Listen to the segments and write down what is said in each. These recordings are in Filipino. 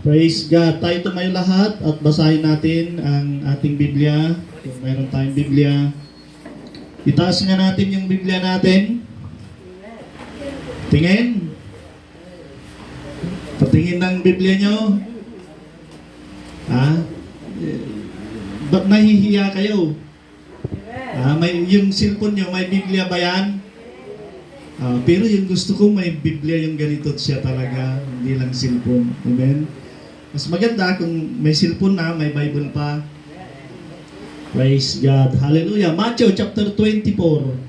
Praise God. Tayo tumayo lahat at basahin natin ang ating Biblia. Kung mayroon tayong Biblia. Itaas nga natin yung Biblia natin. Tingin. Patingin ng Biblia nyo. Ba't nahihiya kayo? Yung cellphone nyo, may Biblia ba yan? Pero yung gusto ko may Biblia yung ganito siya talaga, hindi lang cellphone. Amen? Mas maganda kung may cellphone na, may Bible pa. Praise God. Hallelujah. Matthew chapter 24.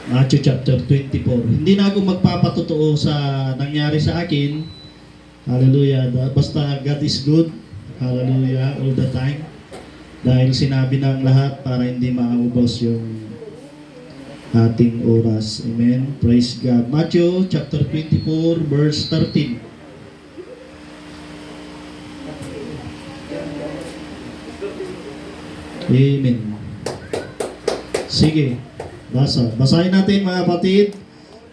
Matthew chapter 24. Hindi na ako magpapatotoo sa nangyari sa akin. Hallelujah. Basta God is good. Hallelujah. All the time. Dahil sinabi ng lahat para hindi maubos yung ating oras. Amen. Praise God. Matthew chapter 24 verse 13. Amen. Sige. Basahin natin mga kapatid.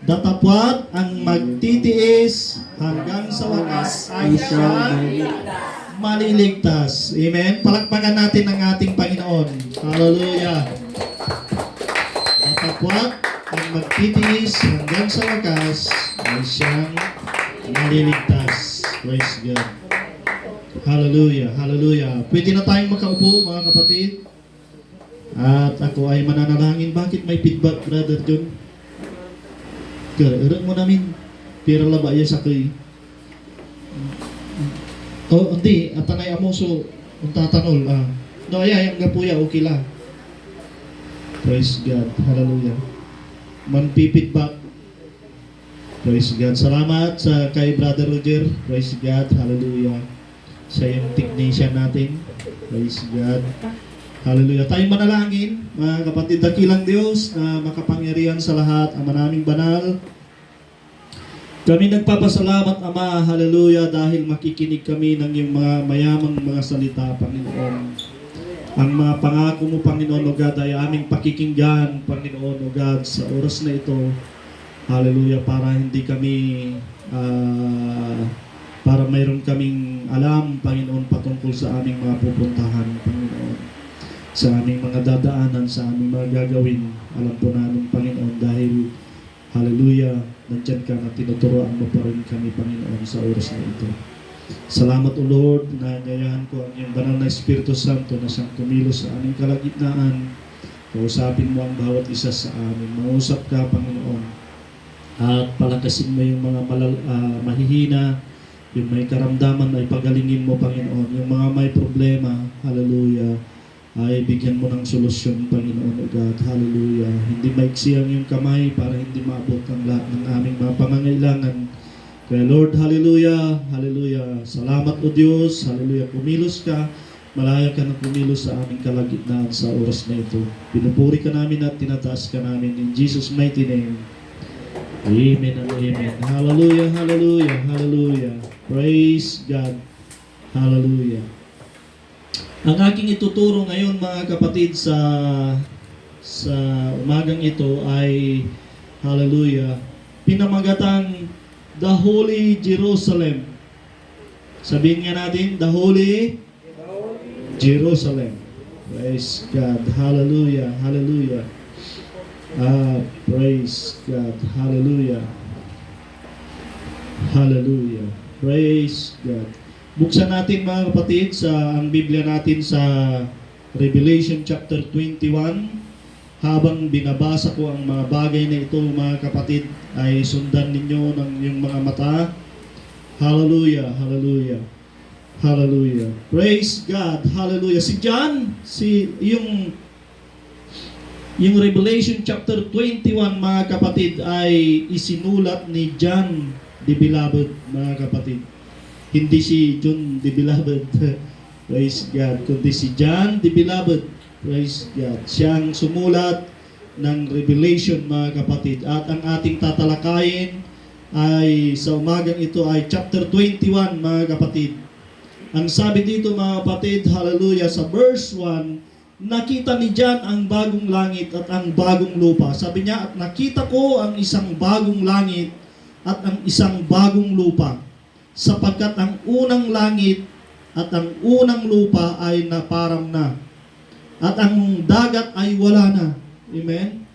Datapwat ang magtitiis hanggang sa wakas ay siya maliligtas. Amen. Palakpakan natin ang ating Panginoon. Hallelujah. Datapwat ang magtitiis hanggang sa wakas ay siyang maliligtas. Praise God. Hallelujah. Hallelujah. Pwede na tayong makaupo mga kapatid. At ako ay mananalangin. Bakit may feedback, Brother John? Urang mo namin. Pira laba yan sa kay. Hindi. At tanay amoso. Kung tatanol. No, yung gapuya. Okay lang. Praise God. Hallelujah. Man-feedback. Praise God. Salamat sa kay Brother Roger. Praise God. Hallelujah. Siya yung technician natin. Praise God. Hallelujah. Tayo manalangin, mga kapatid, dakilang Diyos na makapangyarihan sa lahat, ang manaming banal. Kami nagpapasalamat, Ama, hallelujah, dahil makikinig kami ng iyong mga mayamang mga salita, Panginoon. Ang mga pangako mo, Panginoon, O God, ay aming pakikinggan, Panginoon, O God, sa oras na ito. Hallelujah, para hindi kami, para mayroon kaming alam, Panginoon, patungkol sa aming mga pupuntahan, Panginoon. Sa aming mga dadaanan, sa aming mga gagawin. Alam po namin, Panginoon, dahil, hallelujah, nandyan ka na tinuturoan mo pa rin kami, Panginoon, sa oras na ito. Salamat, O Lord, na anyayahan ko ang iyong banal na Espiritu Santo na siyang kumilos sa aming kalagitnaan. Kausapin mo ang bawat isa sa amin. Mangusap ka, Panginoon, at palakasin mo yung mga mahihina, yung may karamdaman ay pagalingin mo, Panginoon. Yung mga may problema, hallelujah, ay bigyan mo ng solusyon, Panginoon, O God. Hallelujah. Hindi maiksi ang iyong kamay para hindi maabot ang lahat ng aming mga pangangailangan. Kaya Lord, hallelujah, hallelujah. Salamat, O Diyos. Hallelujah. Kumilos ka. Malaya ka na kumilos sa aming kalagitnaan sa oras na ito. Pinupuri ka namin at tinataas ka namin. In Jesus' mighty name. Amen and amen. Hallelujah, hallelujah, hallelujah. Praise God. Hallelujah. Ang aking ituturo ngayon, mga kapatid, sa umagang ito ay, hallelujah, pinamagatang The Holy Jerusalem. Sabihin nga natin, The Holy Jerusalem. Praise God. Hallelujah. Hallelujah. Praise God. Hallelujah. Hallelujah. Praise God. Buksan natin, mga kapatid, ang Biblia natin sa Revelation chapter 21. Habang binabasa ko ang mga bagay na ito, mga kapatid, ay sundan ninyo ng yung mga mata. Hallelujah, hallelujah, hallelujah. Praise God, hallelujah. Si John, yung Revelation chapter 21, mga kapatid, ay isinulat ni John the Beloved, mga kapatid. Hindi si John the Beloved, praise God, kundi si John the Beloved, praise God. Siyang sumulat ng Revelation, mga kapatid. At ang ating tatalakayin ay sa umagang ito ay chapter 21, mga kapatid. Ang sabi dito, mga kapatid, hallelujah, sa verse 1, nakita ni John ang bagong langit at ang bagong lupa. Sabi niya, at nakita ko ang isang bagong langit at ang isang bagong lupa, sapagkat ang unang langit at ang unang lupa ay naparang na, at ang dagat ay wala na. Amen?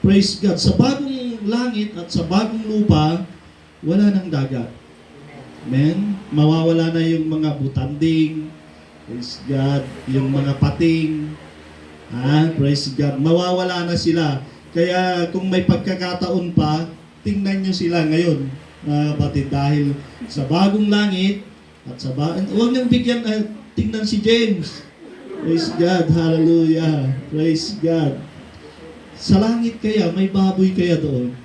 Praise God. Sa bagong langit at sa bagong lupa, wala nang dagat. Amen? Mawawala na yung mga butanding, praise God, yung mga pating, praise God, mawawala na sila. Kaya kung may pagkakataon pa, tingnan nyo sila ngayon, mga kapatid, dahil sa bagong langit, at sa huwag niyong bigyan, tingnan si James. Praise God, hallelujah, praise God. Sa langit kaya, may baboy kaya doon?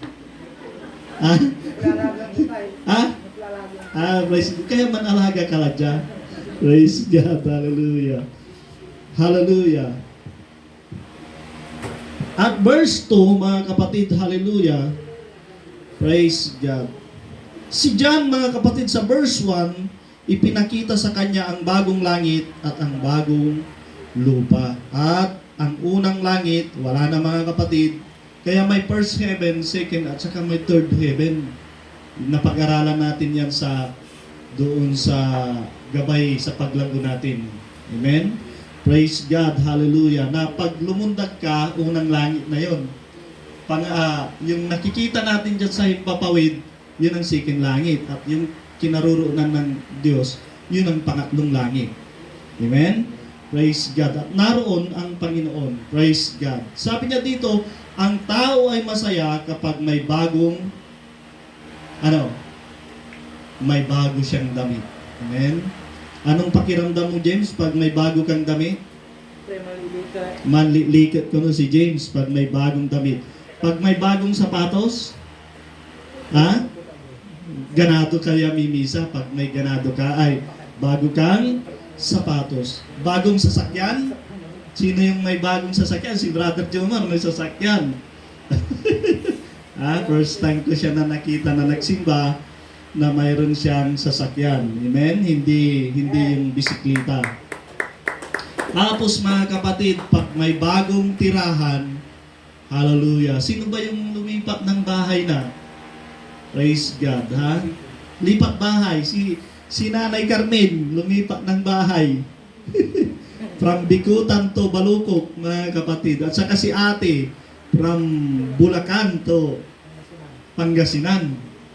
Praise God. Kaya manalaga ka lang dyan. Praise God. Hallelujah. Hallelujah. At verse 2, mga kapatid, hallelujah. Praise God. Si John, mga kapatid, sa verse 1, ipinakita sa kanya ang bagong langit at ang bagong lupa. At ang unang langit, wala na, mga kapatid. Kaya may first heaven, second, at saka may third heaven. Napag-aralan natin yan doon sa gabay sa paglago natin. Amen? Praise God, hallelujah. Na pag lumundag ka, unang langit na yon. Yung nakikita natin dyan sa himpapawid, yun ang second langit. At yung kinaroroonan ng Diyos, yun ang pangatlong langit. Amen? Praise God. At naroon ang Panginoon. Praise God. Sabi niya dito, ang tao ay masaya kapag may bagong may bago siyang damit. Amen? Anong pakiramdam mo, James, pag may bago kang damit? Manlilikot ko si James pag may bagong damit. Pag may bagong sapatos, ganado kaya mimisa. Pag may ganado ka, ay bago kang sapatos. Bagong sasakyan, sino yung may bagong sasakyan? Si Brother Jomar may sasakyan. First time ko siya na nakita na nagsimba na mayroon siyang sasakyan. Amen? Hindi yung bisikleta. Tapos, mga kapatid, pag may bagong tirahan, hallelujah. Sino ba yung lumipat ng bahay na? Praise God, Lipat bahay. Si Nanay Carmen, lumipat ng bahay. From Bikutan to Balukok, mga kapatid. At saka si ate, from Bulacan to Pangasinan.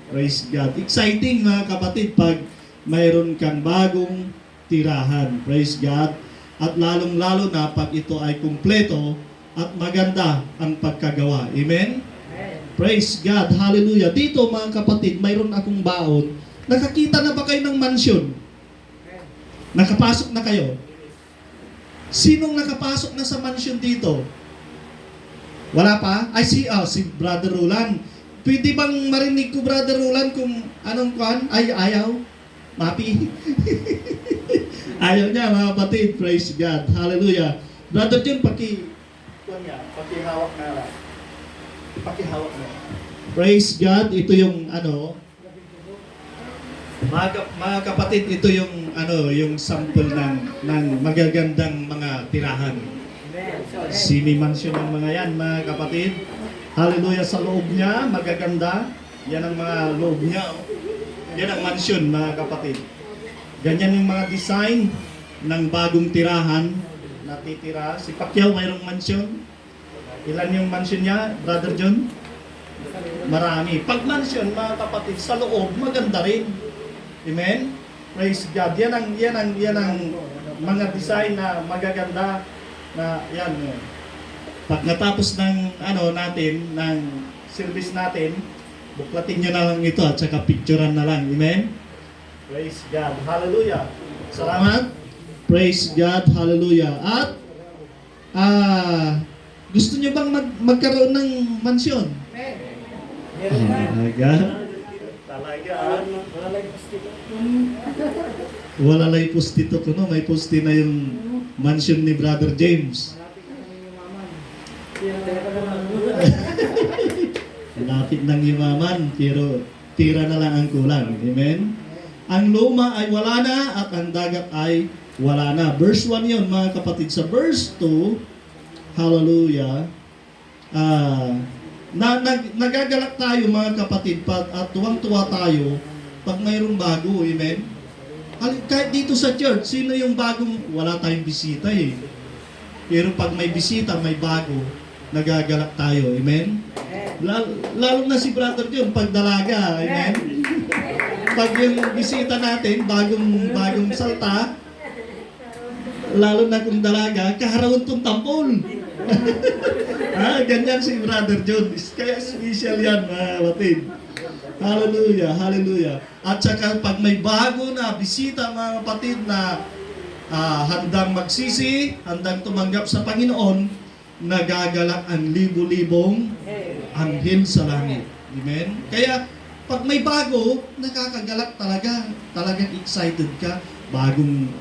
Praise God. Exciting, mga kapatid, pag mayroon kang bagong tirahan. Praise God. At lalong-lalo na pag ito ay kumpleto at maganda ang pagkagawa. Amen? Praise God. Hallelujah. Dito, mga kapatid, mayroon akong baon. Nakakita na ba kayo ng mansyon? Nakapasok na kayo? Sinong nakapasok na sa mansyon dito? Wala pa? Si Brother Roland. Pwede bang marinig ko, Brother Roland, kung anong kwan? Ayaw? Mapi? Ayaw niya, mga kapatid. Praise God. Hallelujah. Brother John, pakihawak na. Pakihawak na. Praise God. Ito yung mga kapatid, ito yung yung sample ng magagandang mga tirahan. Sini-mansion ng mga yan, mga kapatid. Hallelujah, sa loob niya, magaganda. Yan ang mga loob niya. Yan ang mansion, mga kapatid. Ganyan yung mga design ng bagong tirahan na titira. Si Pacquiao mayroong mansion. Ilan yung mansion niya, Brother John? Marami. Pag mansion, mga kapatid, sa loob, maganda rin. Amen? Praise God. Yan ang mga design na magaganda na yan. Pag natapos ng ng service natin, buklatin nyo na lang ito at saka picturean na lang. Amen? Praise God. Hallelujah. Salamat. Praise God. Hallelujah. At gusto nyo bang magkaroon ng mansyon? Talaga? Wala lay pustito ko, no? May pusti na yung mansion ni Brother James. Lapit ng yumaman, pero tira na lang ang kulang. Amen? Ang luma ay wala na at ang dagat ay wala na. Verse 1 yun, mga kapatid. Sa verse 2, hallelujah, nagagalak tayo, mga kapatid, at tuwang-tuwa tayo pag mayroong bago, amen? Kahit dito sa church, sino yung bagong, wala tayong bisita eh. Pero pag may bisita, may bago, nagagalak tayo, amen? Lalo na si Brother John, pag dalaga, amen? Pag yung bisita natin, bagong salta, lalo na kung dalaga, kaharawin tong tampol. Ganyan si Brother John. Kaya special yan, mga kapatid. Hallelujah, hallelujah. At saka pag may bago na bisita, mga kapatid, na handang magsisi, handang tumanggap sa Panginoon, nagagalak ang libo-libong anghel sa langit. Amen? Kaya, pag may bago, nakakagalak talaga. Talagang excited ka. Bagong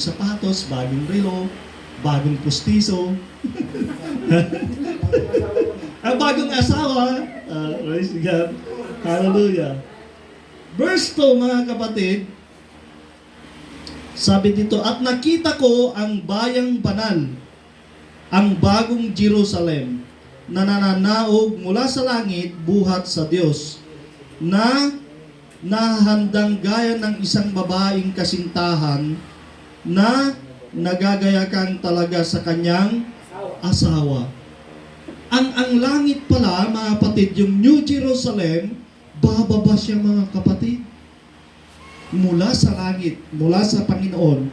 sapatos, bagong relo, bagong pustiso. Bagong asawa. Praise God. Hallelujah. Verse 2, mga kapatid, sabi dito, at nakita ko ang bayang banal, ang bagong Jerusalem, na nananaog mula sa langit buhat sa Diyos, na nahandang gaya ng isang babaeng kasintahan na nagagayakan talaga sa kanyang asawa. Ang langit pala, mga kapatid, yung New Jerusalem, bababa siya, mga kapatid. Mula sa langit, mula sa Panginoon,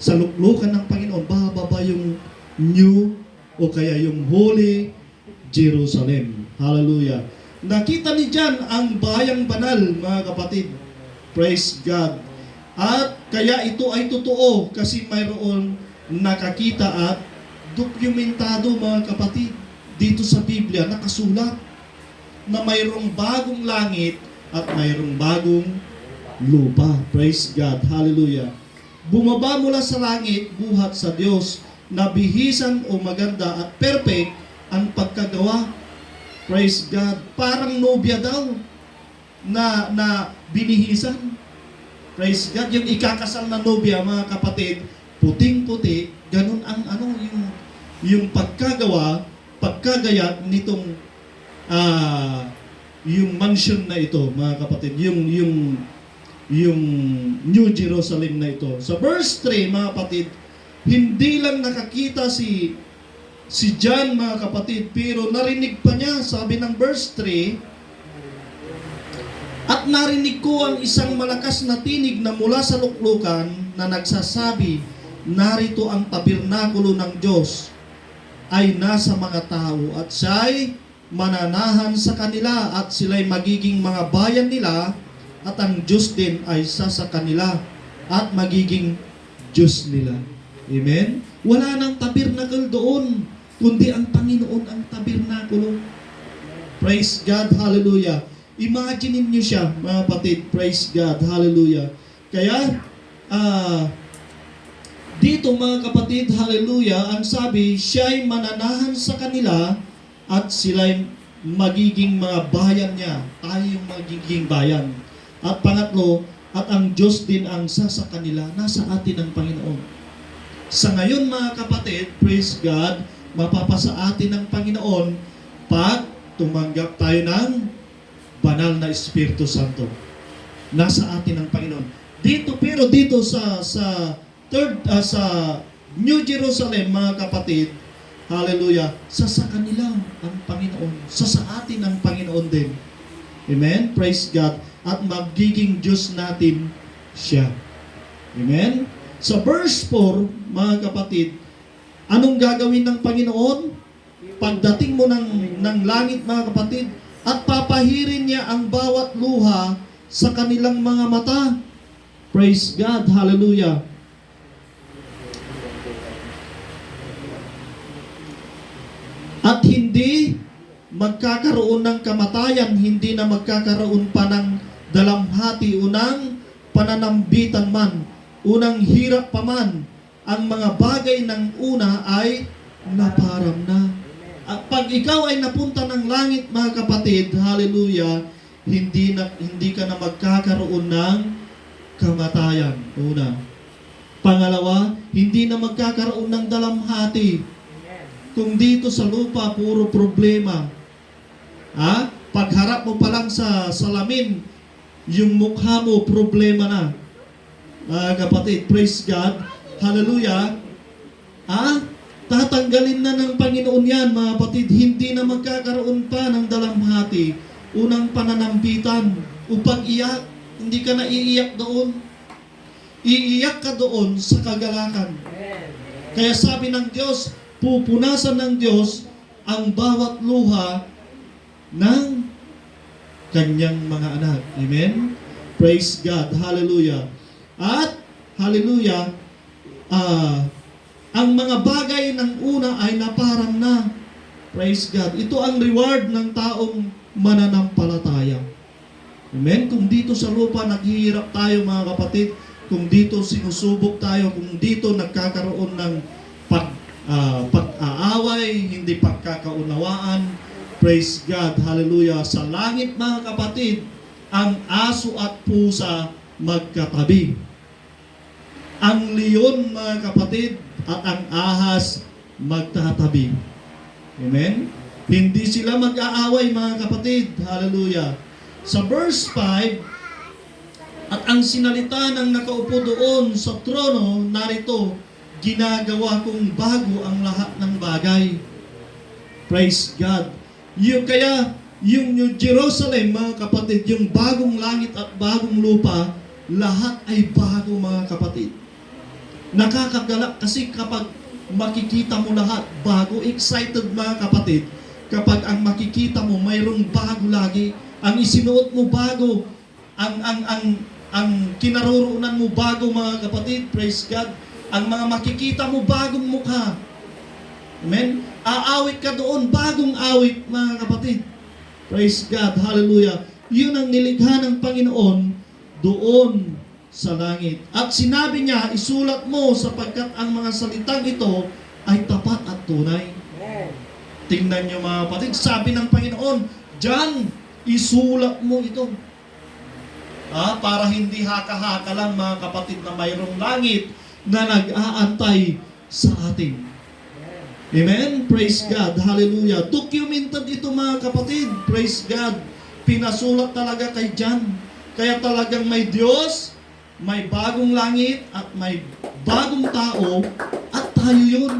sa luklukan ng Panginoon, bababa yung New o kaya yung Holy Jerusalem. Hallelujah. Nakita ni John ang bayang banal, mga kapatid. Praise God. At kaya ito ay totoo kasi mayroon nakakita at dokumentado, mga kapatid. Dito sa Biblia, nakasulat na mayroong bagong langit at mayroong bagong lupa. Praise God. Hallelujah. Bumaba mula sa langit, buhat sa Diyos, na bihisan o maganda at perfect ang pagkagawa. Praise God. Parang nobya daw na binihisan. Praise God. Yung ikakasal na nobya, mga kapatid, puting-puti, ganun ang yung pagkagayat nitong yung mansion na ito, mga kapatid, yung New Jerusalem na ito. Sa verse 3, mga kapatid, hindi lang nakakita si John, mga kapatid, pero narinig pa niya, sabi ng verse 3, at narinig ko ang isang malakas na tinig na mula sa luklukan na nagsasabi, narito ang tabernakulo ng Diyos ay nasa mga tao at siya'y mananahan sa kanila at sila'y magiging mga bayan nila at ang Diyos din ay sa kanila at magiging Diyos nila. Amen? Wala nang tabernacle doon, kundi ang Panginoon ang tabernakulo. Praise God, hallelujah. Imagine niyo siya, mga kapatid, praise God, hallelujah. Kaya, dito, mga kapatid, hallelujah, ang sabi, siya'y mananahan sa kanila at sila'y magiging mga bayan niya. Tayo yung magiging bayan. At pangatlo, at ang Diyos din ang sa kanila, nasa atin ang Panginoon. Sa ngayon, mga kapatid, praise God, mapapasa atin ng Panginoon pag tumanggap tayo ng banal na Espiritu Santo. Nasa atin ang Panginoon. Pero dito sa New Jerusalem, mga kapatid, hallelujah, sa kanila ang Panginoon. Sa atin ang Panginoon din. Amen? Praise God. At magiging Diyos natin siya. Amen? Sa verse 4, mga kapatid, anong gagawin ng Panginoon? Pagdating mo ng langit, mga kapatid, at papahirin niya ang bawat luha sa kanilang mga mata. Praise God. Hallelujah. At hindi magkakaroon ng kamatayan, hindi na magkakaroon pa ng dalamhati, unang pananambitan man, unang hirap pa man, ang mga bagay ng una ay naparam na. At pag ikaw ay napunta ng langit, mga kapatid, hallelujah, hindi ka na magkakaroon ng kamatayan. Una. Pangalawa, hindi na magkakaroon ng dalamhati. Kung dito sa lupa, puro problema. Pagharap mo pa lang sa salamin, yung mukha mo, problema na. Kapatid, praise God. Hallelujah. Tatanggalin na ng Panginoon yan, mga kapatid. Hindi na magkakaroon pa ng dalamhati. Unang pananambitan, upang iyak, hindi ka na iiyak doon. Iiyak ka doon sa kagalakan. Kaya sabi ng Diyos, pupunasan ng Diyos ang bawat luha ng kanyang mga anak. Amen? Praise God. Hallelujah. At, hallelujah, ang mga bagay ng una ay naparang na. Praise God. Ito ang reward ng taong mananampalataya. Amen? Kung dito sa lupa naghihirap tayo, mga kapatid, kung dito sinusubok tayo, kung dito nagkakaroon ng pag-aaway, hindi pagkakaunawaan, praise God, hallelujah. Sa langit, mga kapatid, ang aso at pusa magkatabi. Ang leon, mga kapatid, at ang ahas magtatabi. Amen? Hindi sila mag-aaway, mga kapatid. Hallelujah. Sa verse 5, at ang sinalita ng nakaupo doon sa trono, narito, ginagawa kong bago ang lahat ng bagay. Praise God. Yung New Jerusalem, mga kapatid, yung bagong langit at bagong lupa, lahat ay bago, mga kapatid. Nakakagalak kasi kapag makikita mo lahat bago, excited, mga kapatid, kapag ang makikita mo mayroong bago lagi, ang isinuot mo bago, ang kinaroroonan mo bago, mga kapatid, praise God, ang mga makikita mo bagong mukha. Amen? Aawit ka doon, bagong awit, mga kapatid. Praise God, hallelujah. Yun ang nilikha ng Panginoon doon sa langit. At sinabi niya, isulat mo sapagkat ang mga salitang ito ay tapat at tunay. Tingnan niyo, mga kapatid, sabi ng Panginoon, diyan, isulat mo ito. Para hindi haka-haka lang, mga kapatid, na mayroong langit na nag-aantay sa atin. Amen? Praise God. Hallelujah. Documented ito, mga kapatid. Praise God. Pinasulat talaga kay John. Kaya talagang may Diyos, may bagong langit, at may bagong tao, at tayo yun.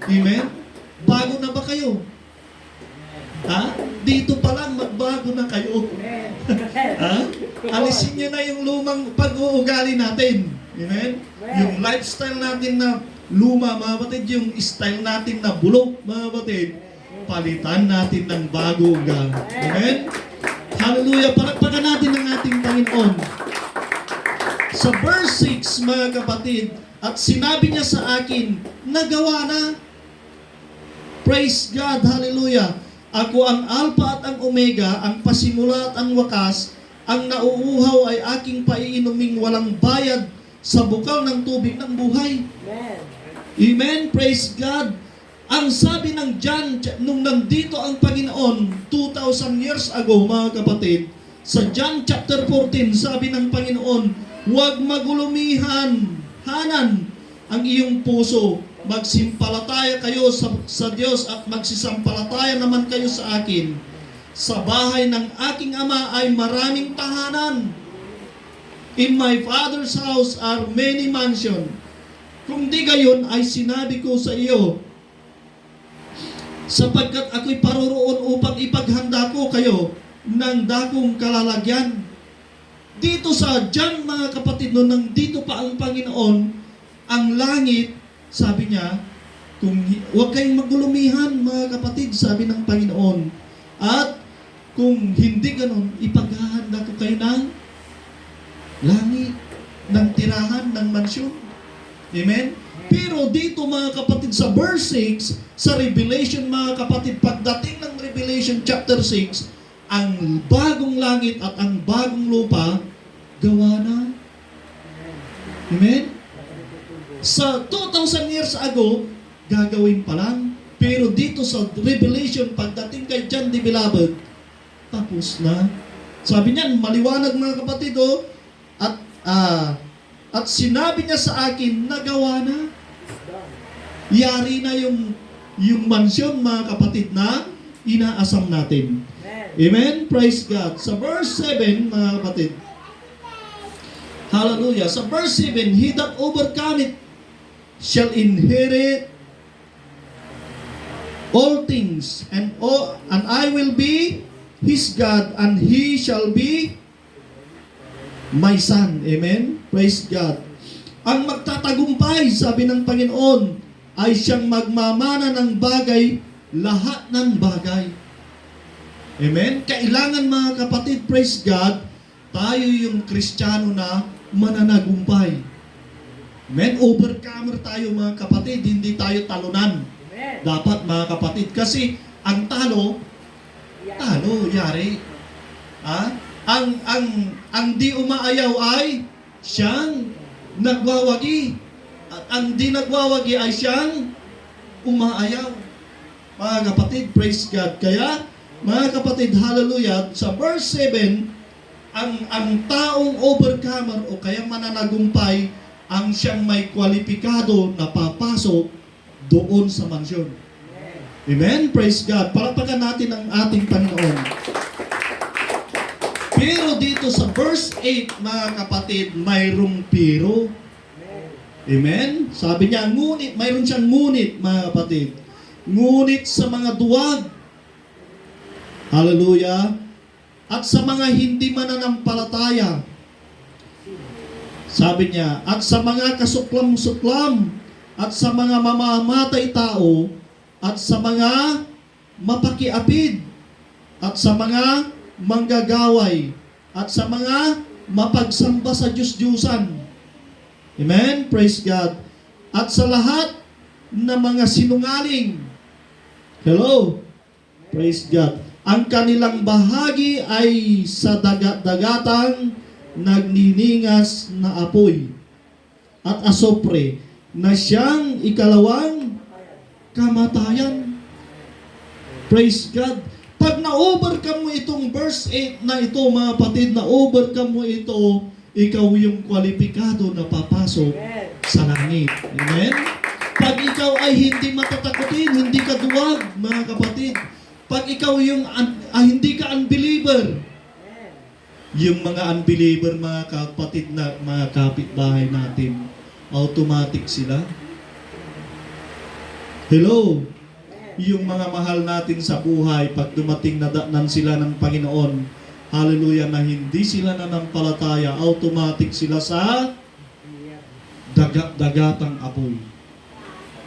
Amen? Bago na ba kayo? Dito pa lang, magbago na kayo. Alisin nyo na yung lumang pag-uugali natin. Amen? Yung lifestyle natin na luma, mga batid, yung style natin na bulok, mga batid, palitan natin ng bago ugali. Amen? Hallelujah! Palakpakan natin ang ating Panginoon. Sa verse 6, mga kapatid, at sinabi niya sa akin, nagawa na. Praise God! Hallelujah! Ako ang Alpha at ang Omega, ang pasimula at ang wakas, ang nauuhaw ay aking paiinuming walang bayad sa bukal ng tubig ng buhay. Amen. Amen. Praise God. Ang sabi ng John, nung nandito ang Panginoon 2,000 years ago, mga kapatid, sa John chapter 14, sabi ng Panginoon, huwag magulumihan, hanan ang iyong puso. Magsimpalataya kayo sa Diyos at magsisampalataya naman kayo sa akin. Sa bahay ng aking Ama ay maraming tahanan. In my Father's house are many mansions. Kung di gayon ay sinabi ko sa iyo, sapagkat ako'y paroroon upang ipaghanda ko kayo ng dakong kalalagyan. Dito sa John, mga kapatid, no, nandito pa ang Panginoon, ang langit, sabi niya, kung huwag kayong magulumihan, mga kapatid, sabi ng Panginoon. At kung hindi ganon, ipaghahanda ko kayo ng langit, ng tirahan, ng mansyon. Amen? Pero dito, mga kapatid, sa verse 6, sa Revelation, mga kapatid, pagdating ng Revelation chapter 6, ang bagong langit at ang bagong lupa, gawa na. Amen? Sa 2,000 years ago, gagawin pa lang. Pero dito sa Revelation, pagdating kay John the Beloved, tapos na. Sabi niyan, maliwanag, mga kapatid, At sinabi niya sa akin, nagawa na. Yari na yung mansyon, mga kapatid, na inaasam natin. Amen? Praise God. Sa verse 7, mga kapatid, hallelujah. Sa verse 7, he that overcometh shall inherit all things, and I will be his God, and he shall be my son. Amen? Praise God. Ang magtatagumpay, sabi ng Panginoon, ay siyang magmamana ng bagay, lahat ng bagay. Amen? Kailangan, mga kapatid, praise God, tayo yung Kristiyano na mananagumpay. Amen? Overcomer tayo, mga kapatid, hindi tayo talunan. Amen. Dapat, mga kapatid, kasi ang talo, yari. Ang di umaayaw ay siyang nagwawagi. At ang di nagwawagi ay siyang umaayaw. Mga kapatid, praise God. Kaya, mga kapatid, hallelujah, sa verse 7, ang taong overcomer o kaya mananagumpay, ang siyang may kwalipikado na papasok doon sa mansyon. Amen? Praise God. Palakpakan natin ang ating Panginoon. Pero dito sa verse 8, mga kapatid, mayroong pero. Amen? Sabi niya, ngunit, mayroon siyang ngunit, mga kapatid. Ngunit sa mga duwag. Hallelujah. At sa mga hindi mananampalataya. Sabi niya, at sa mga kasuklam-suklam, at sa mga mamamatay tao, at sa mga mapakiapid, at sa mga manggagaway, at sa mga mapagsamba sa Diyos-Diyusan. Amen? Praise God. At sa lahat na mga sinungaling. Hello? Praise God. Ang kanilang bahagi ay sa dagat-dagatang nagniningas na apoy at asopre na siyang ikalawang kamatayan. Praise God. Pag na-overcome mo itong verse 8 na ito, mga kapatid, na-overcome mo ito, ikaw yung kwalipikado na papasok sa langit. Amen? Pag ikaw ay hindi matatakotin, hindi ka duwag, mga kapatid. Pag ikaw yung hindi ka unbeliever, yung mga unbeliever, mga kapatid na mga kapitbahay natin, automatic sila. Hello? Yung mga mahal natin sa buhay, pag dumating na danan sila ng Panginoon, hallelujah, na hindi sila nanampalataya, automatic sila sa dagat-dagatang apoy.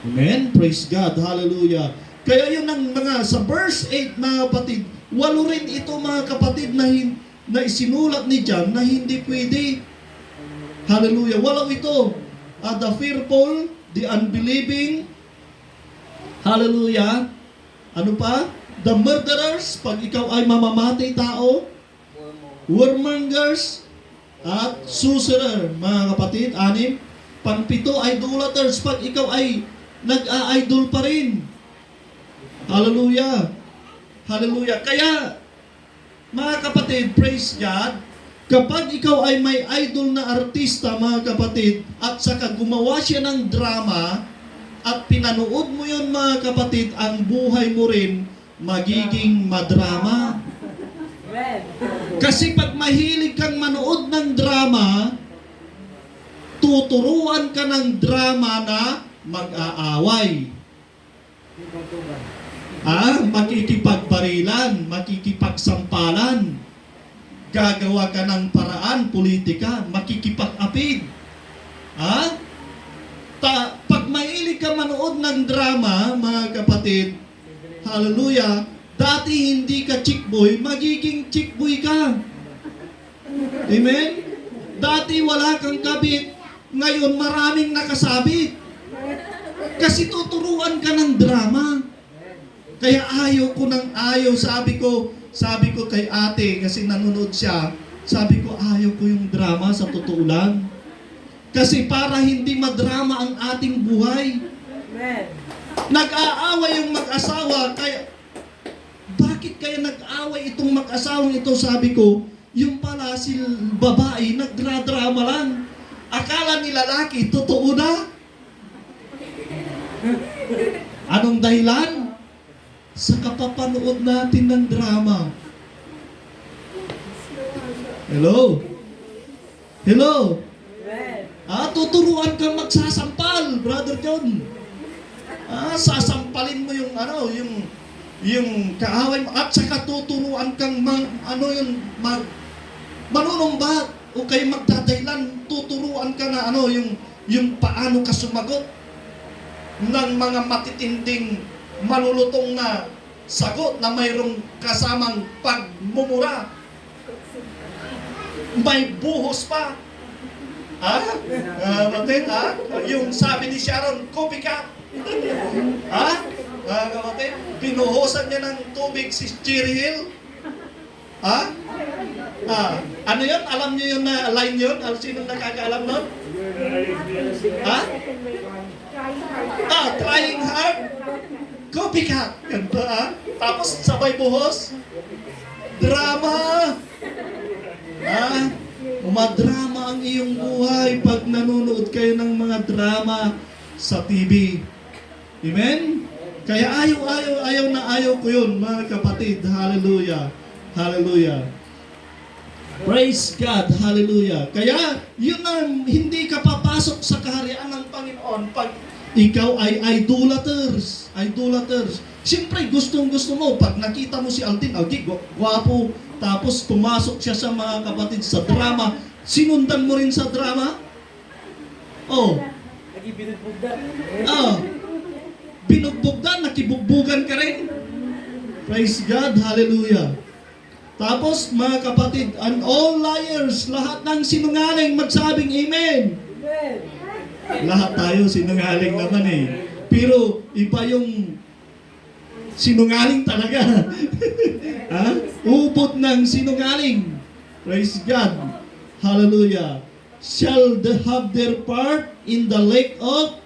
Amen? Praise God. Hallelujah. Kaya yun ang mga, sa verse 8, mga kapatid, 8 rin ito, mga kapatid, na isinulat ni John na hindi pwede. Hallelujah. 8 ito. The fearful, the unbelieving, hallelujah. Ano pa? The murderers, pag ikaw ay mamamatay tao, warmongers, at sorcerer, mga kapatid, 6. Pang-7, idolaters, pag ikaw ay nag-a-idol pa rin. Hallelujah. Hallelujah. Kaya, mga kapatid, praise God, kapag ikaw ay may idol na artista, mga kapatid, at saka gumawa siya ng drama, at pinanood mo yun, mga kapatid, ang buhay mo rin magiging madrama. Kasi pag mahilig kang manood ng drama, tuturuan ka ng drama na mag-aaway. Makikipagbarilan, makikipagsampalan. Gagawa ka ng paraan, politika, makikipag-apid. Pag mahilig ka manood ng drama, mga kapatid, hallelujah, dati hindi ka chick boy, magiging chick boy ka. Amen? Dati wala kang kabit, ngayon maraming nakasabit. Kasi tuturuan ka ng drama. Kaya ayaw ko ng ayaw, sabi ko kay ate, kasi nanonood siya, sabi ko ayaw ko yung drama, sa totoo lang. Kasi para hindi madrama ang ating buhay. Nag-aaway yung mag-asawa, kaya bakit kaya nag-away itong mag-asawang ito? Sabi ko, yung pala si babae, nagdradrama lang. Akala ni lalaki, totoo na. Anong dahilan? Sa kapapanood natin ng drama. Hello? Hello? Tuturuan kang magsasampal, Brother John. Sasampalin mo yung yung kaaway mo, at saka tuturuan kang manunumbat o kayo magdadahilan, tuturuan ka na yung paano ka sumagot ng mga matitinding malulutong na sagot na mayroong kasamang pagmumura. May buhos pa. Kapatid, yung sabi ni Sharon, copycat. Kapatid, binuhusan niya ng tubig si Cherry Hill. Ano yun? Alam niyo yun na line yun? Sino nakakaalam nun? Trying hard. Copycat. Ganito, Tapos sabay buhos. Drama. Umadrama ang iyong buhay pag nanonood kayo ng mga drama sa TV. Amen? Kaya ayaw ko yun, mga kapatid. Hallelujah. Hallelujah. Praise God. Hallelujah. Kaya, yun ang hindi ka papasok sa kaharian ng Panginoon pag ikaw ay idolaters. Idolaters. Siyempre, gustong-gusto mo. Pag nakita mo si Altin, gwapo. Tapos pumasok siya sa mga kapatid sa drama. Sinundan mo rin sa drama? Binugbugdan, nakibugbugan ka rin. Praise God. Hallelujah. Tapos, mga kapatid, and all liars, lahat ng sinungaling, magsabing amen. Lahat tayo sinungaling naman Pero, iba yung sinungaling talaga. Ubod ng sinungaling. Praise God. Hallelujah. Shall they have their part in the lake of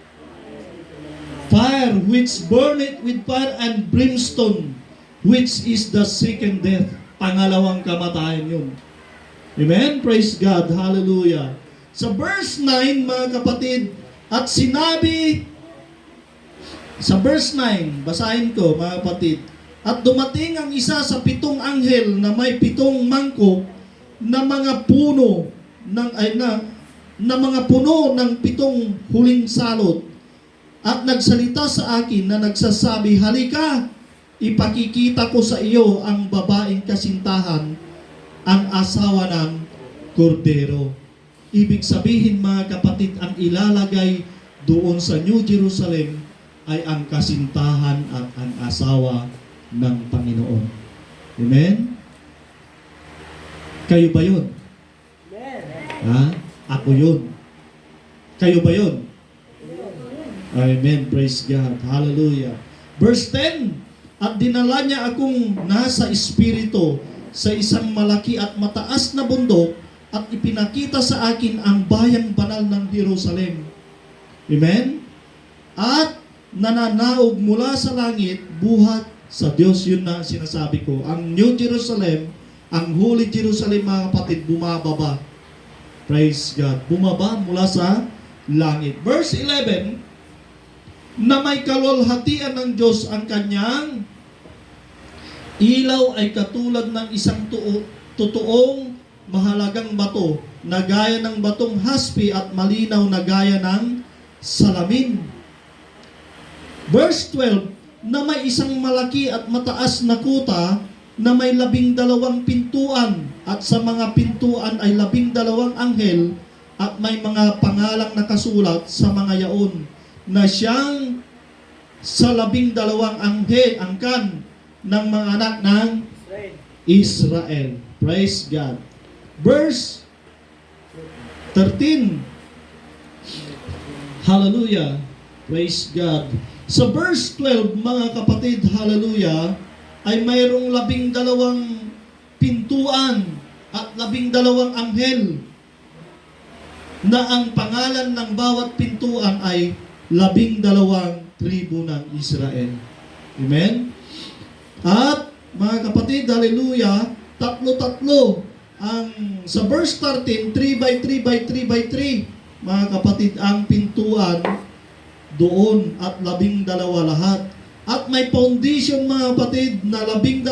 fire, which burneth with fire and brimstone, which is the second death. Pangalawang kamatayan yun. Amen? Praise God. Hallelujah. Sa verse 9, mga kapatid, at sinabi, sa verse 9, basahin ko, mga kapatid, at dumating ang isa sa 7 anghel na may 7 mangkok na mga puno na mga puno ng 7 huling salot, at nagsalita sa akin na nagsasabi, halika, ipakikita ko sa iyo ang babaeng kasintahan, ang asawa ng kordero. Ibig sabihin, mga kapatid, ang ilalagay doon sa New Jerusalem ay ang kasintahan at ang asawa ng Panginoon. Amen? Kayo ba yun? Ako yun. Kayo ba yun? Amen. Praise God. Hallelujah. Verse 10, at dinala niya akong nasa espiritu sa isang malaki at mataas na bundok, at ipinakita sa akin ang bayang banal ng Jerusalem. Amen? At nananaog mula sa langit, buhat sa Diyos. Yun na sinasabi ko. Ang New Jerusalem, ang Holy Jerusalem, mga kapatid, bumababa. Praise God. Bumaba mula sa langit. Verse 11, na may kalwalhatian ng Diyos ang kanyang ilaw ay katulad ng isang totoong mahalagang bato, na gaya ng batong haspi at malinaw na gaya ng salamin. Verse 12, na may isang malaki at mataas na kuta na may 12 pintuan, at sa mga pintuan ay 12 anghel, at may mga pangalang nakasulat sa mga yaon, na siyang sa 12 angkan ng mga anak ng Israel. Praise God. Verse 13. Hallelujah. Praise God. Sa verse 12, mga kapatid, hallelujah, ay mayroong 12 pintuan at 12 anghel, na ang pangalan ng bawat pintuan ay 12 tribo ng Israel. Amen? At mga kapatid, hallelujah, tatlo-tatlo ang sa verse 13, 3 by 3 by 3 by 3. mga kapatid, ang pintuan doon at 12 lahat. At may foundation, mga kapatid, na 12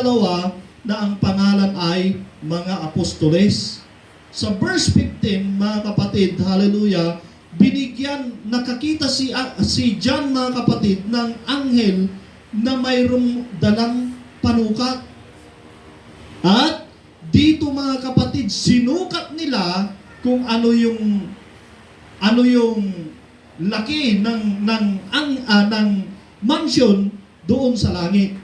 na ang pangalan ay mga apostoles. Sa verse 15, mga kapatid, hallelujah, binigyan, nakakita si John, mga kapatid, ng anghel na mayroong dalang panukat. At dito, mga kapatid, sinukat nila kung ano yung laki ng mansion doon sa langit.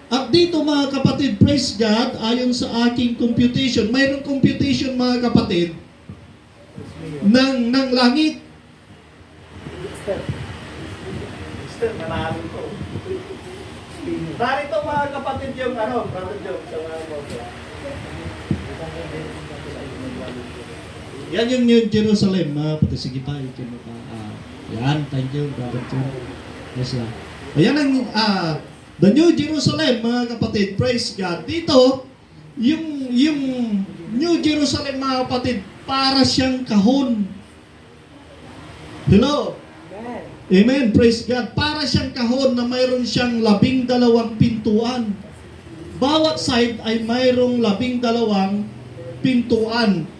At dito, mga kapatid, praise God, ayon sa aking computation, mayroong computation, mga kapatid, ng langit. Narito, mga kapatid, yung Brother Joe, sa mga moto. Yan yung New Jerusalem, mga kapatid. Sige pa, ito mo pa. Yan, thank you, Brother Joe. Yes, lang. Ayan ang the New Jerusalem, mga kapatid, praise God. Dito, yung New Jerusalem, mga kapatid, para siyang kahon. Hello? Amen, praise God. Para siyang kahon na mayroon siyang 12 pintuan. Bawat side ay mayroong 12 pintuan.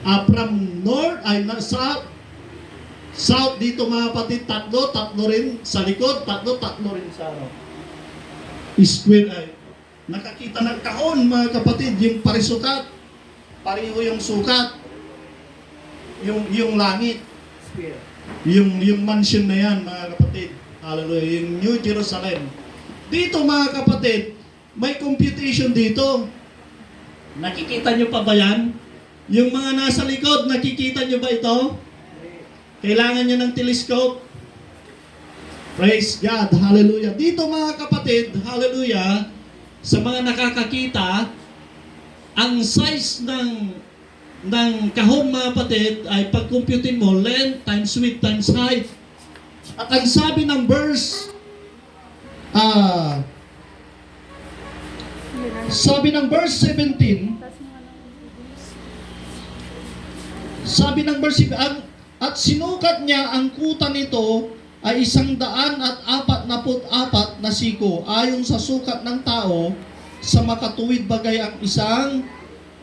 From north ay south dito, mga kapatid, tatlo rin sa likod, tatlo rin sa square ay nakakita ng kahon, mga kapatid, yung parisukat, pareho yung sukat, yung langit, yung mansion na yan, mga kapatid, hallelujah, yung New Jerusalem. Dito, mga kapatid, may computation dito. Nakikita nyo pa ba yan? Yung mga nasa likod, nakikita nyo ba ito? Kailangan nyo ng telescope. Praise God. Hallelujah. Dito, mga kapatid, hallelujah, sa mga nakakakita, ang size ng kahon, mga kapatid, ay pag-computin mo, length times width times height. At ang sabi ng verse, sabi ng verse 17, at sinukat niya ang kuta nito ay 144 na siko, ayon sa sukat ng tao, sa makatuwid bagay ang isang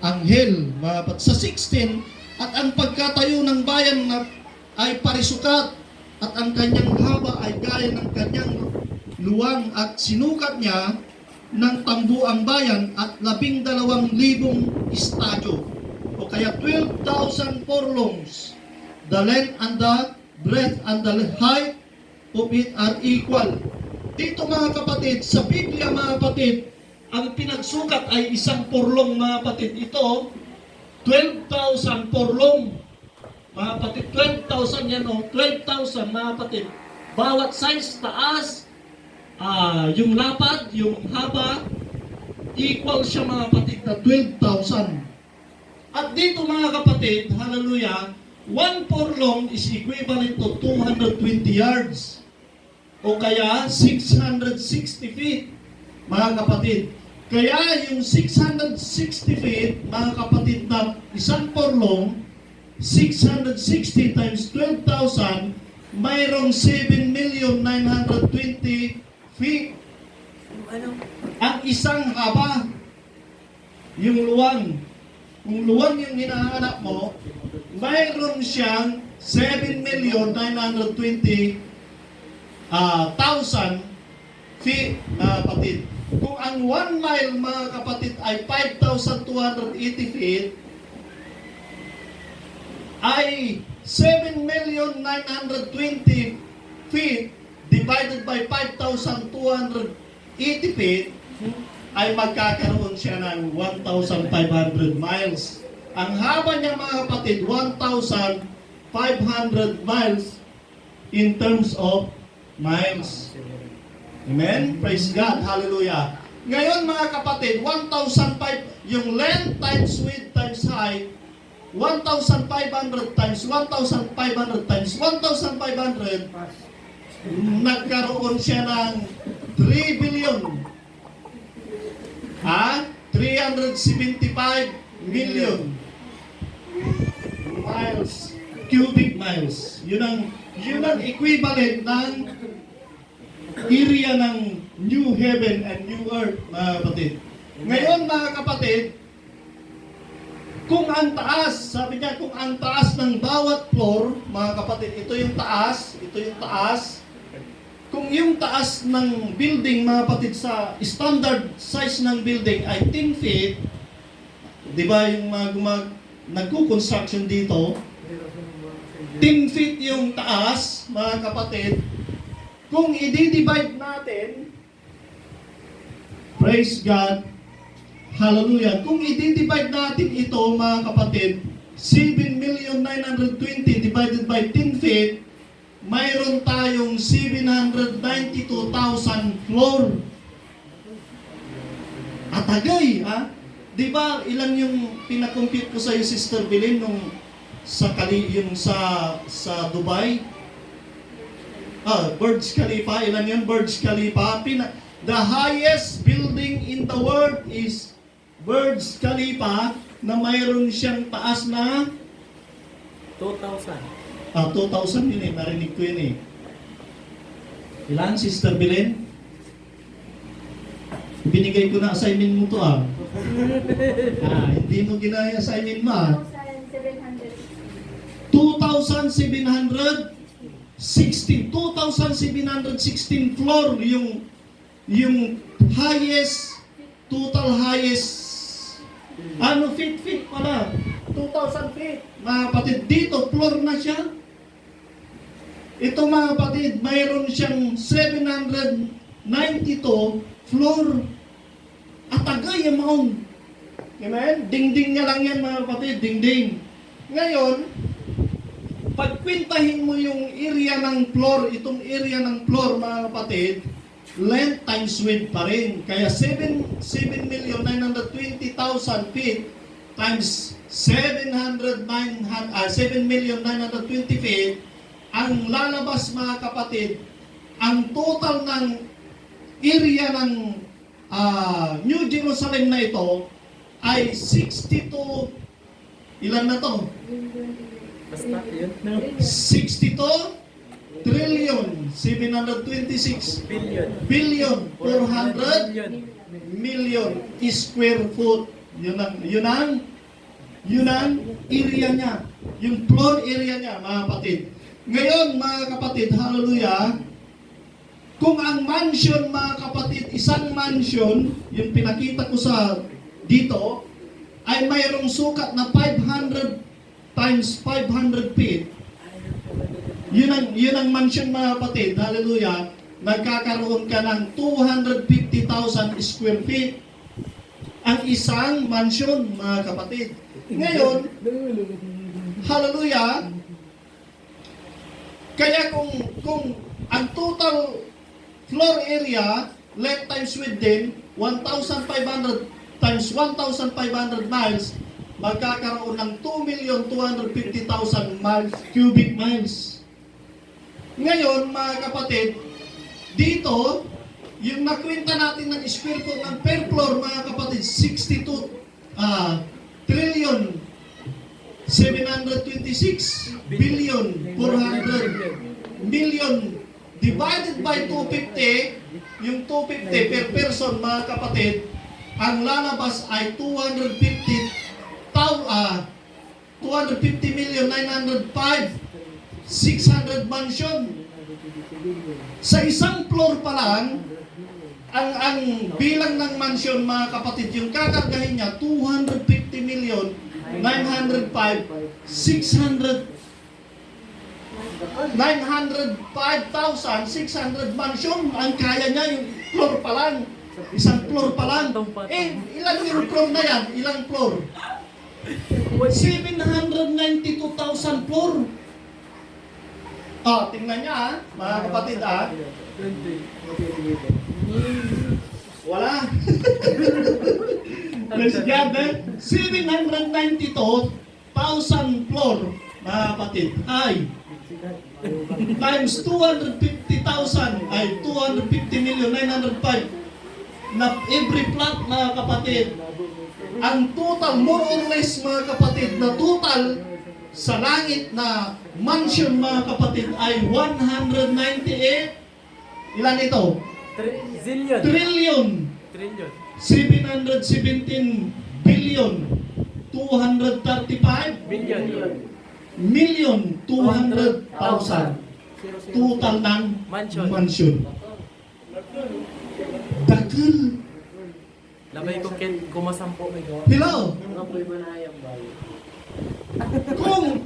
anghel. Sa 16, at ang pagkatayo ng bayan na ay parisukat, at ang kanyang haba ay gaya ng kanyang luwang, at sinukat niya ng tambo ang bayan at 12,000 estadyo, o kaya 12,000 furlongs. The length and the breadth and the height of it are equal. Dito, mga kapatid, sa Biblia, mga kapatid, ang pinagsukat ay 1 furlong, mga kapatid. Ito, 12,000 furlong. Mga kapatid, 12,000 yan, 12,000, mga kapatid. Bawat size, taas, yung lapad, yung haba, equal siya, mga kapatid, na 12,000. At dito, mga kapatid, hallelujah, 1 furlong is equivalent to 220 yards. O kaya 660 feet, mga kapatid. Kaya yung 660 feet, mga kapatid, na 1 furlong, 660 times 12,000, mayroong 7,920 feet. Ang isang haba, yung luwang. Kung luwang yung hinahanap mo, mayroon siyang 7,920,000 feet, mga kapatid. Kung ang 1 mile, mga kapatid, ay 5,280 feet, ay 7,920 feet divided by 5,280 feet, ay magkakaroon siya ng 1,500 miles. Ang haba niya, mga kapatid, 1,500 miles in terms of miles. Amen? Praise God. Hallelujah. Ngayon, mga kapatid, 1,500, yung length times width times height, 1,500 times 1,500 times 1,500, nagkaroon siya ng 3 billion. 375 million miles cubic miles. Yun ang equivalent ng area ng new heaven and new earth, mga kapatid. Ngayon, mga kapatid, kung ang taas, sabi niya, kung ang taas ng bawat floor, mga kapatid, ito yung taas, kung yung taas ng building, mga kapatid, sa standard size ng building ay 10 feet, di ba yung nagko-construction dito, 10 feet yung taas, mga kapatid, kung i-divide natin, praise God, hallelujah, kung i-divide natin ito, mga kapatid, 7,920,000 divided by 10 feet, mayroon tayong 792,000 floor. Atagay, ha? Di ba, ilan yung pinakompute ko sa iyo, Sister Belen, nung sa Dubai? Burj Khalifa, ilan yun? Burj Khalifa. The highest building in the world is Burj Khalifa, na mayroon siyang taas na 2,000. 2,000 yun eh, narinig ko yun eh. Ilan, Sister Belen? Binigay ko na assignment mo to hindi mo ginaya assignment mo 2,716 floor yung highest, total highest, feet pala, 2,000 feet. Mga kapatid, dito, floor na siya. Ito, mga kapatid, mayroon siyang 792 floor. Atagay amount. Amen? Dingding niya lang yan, mga kapatid, dingding. Ngayon, pagkwintahin mo yung area ng floor, itong area ng floor, mga kapatid, length times width pa rin. Kaya 7,920,000 feet times 7,920 feet, ang lalabas, mga kapatid, ang total ng area ng New Jerusalem na ito ay 62, ilan na to? Basta yun. 62 trillion 726 billion 400 million square foot. Yun ang area niya, yung floor area niya, mga kapatid. Ngayon, mga kapatid, hallelujah, kung ang mansion, mga kapatid, isang mansion, yung pinakita ko sa dito, ay mayroong sukat na 500 times 500 feet, yun ang mansion, mga kapatid, hallelujah, nagkakaroon ka ng 250,000 square feet ang isang mansion, mga kapatid. Ngayon, hallelujah, kaya kung ang total floor area, length times width din, 1,500 times 1,500 miles, magkakaroon ng 2,250,000 miles, cubic miles. Ngayon, mga kapatid, dito, yung nakwenta natin ng square foot ng per floor, mga kapatid, 62 trillion 726 billion 400 million divided by 250, yung 250 per person, mga kapatid, ang lalabas ay 250,905,600 mansion. Sa isang floor pa lang, ang bilang ng mansion, mga kapatid, yung kakargahin niya, 905,600 mansion ang kaya niya, yung floor pa lang. Isang floor pa lang. Ilang yung floor na yan? Ilang floor? 792,000 floor. Tingnan niya, mga kapatid, wala. Let's get that. 792,000 floor, mga kapatid, ay times 250,000 ay 250,905 na every plot, mga kapatid. Ang total, more or less, mga kapatid, na total sa langit na mansion mga kapatid ay 198, ilan ito? Zillion. Trillion, Trillion. 717 billion, 235 Billion. million, 200,000 total ng Mansion. mansion. Dakil. Labay ko kumasampo may gawa. Hello? Kung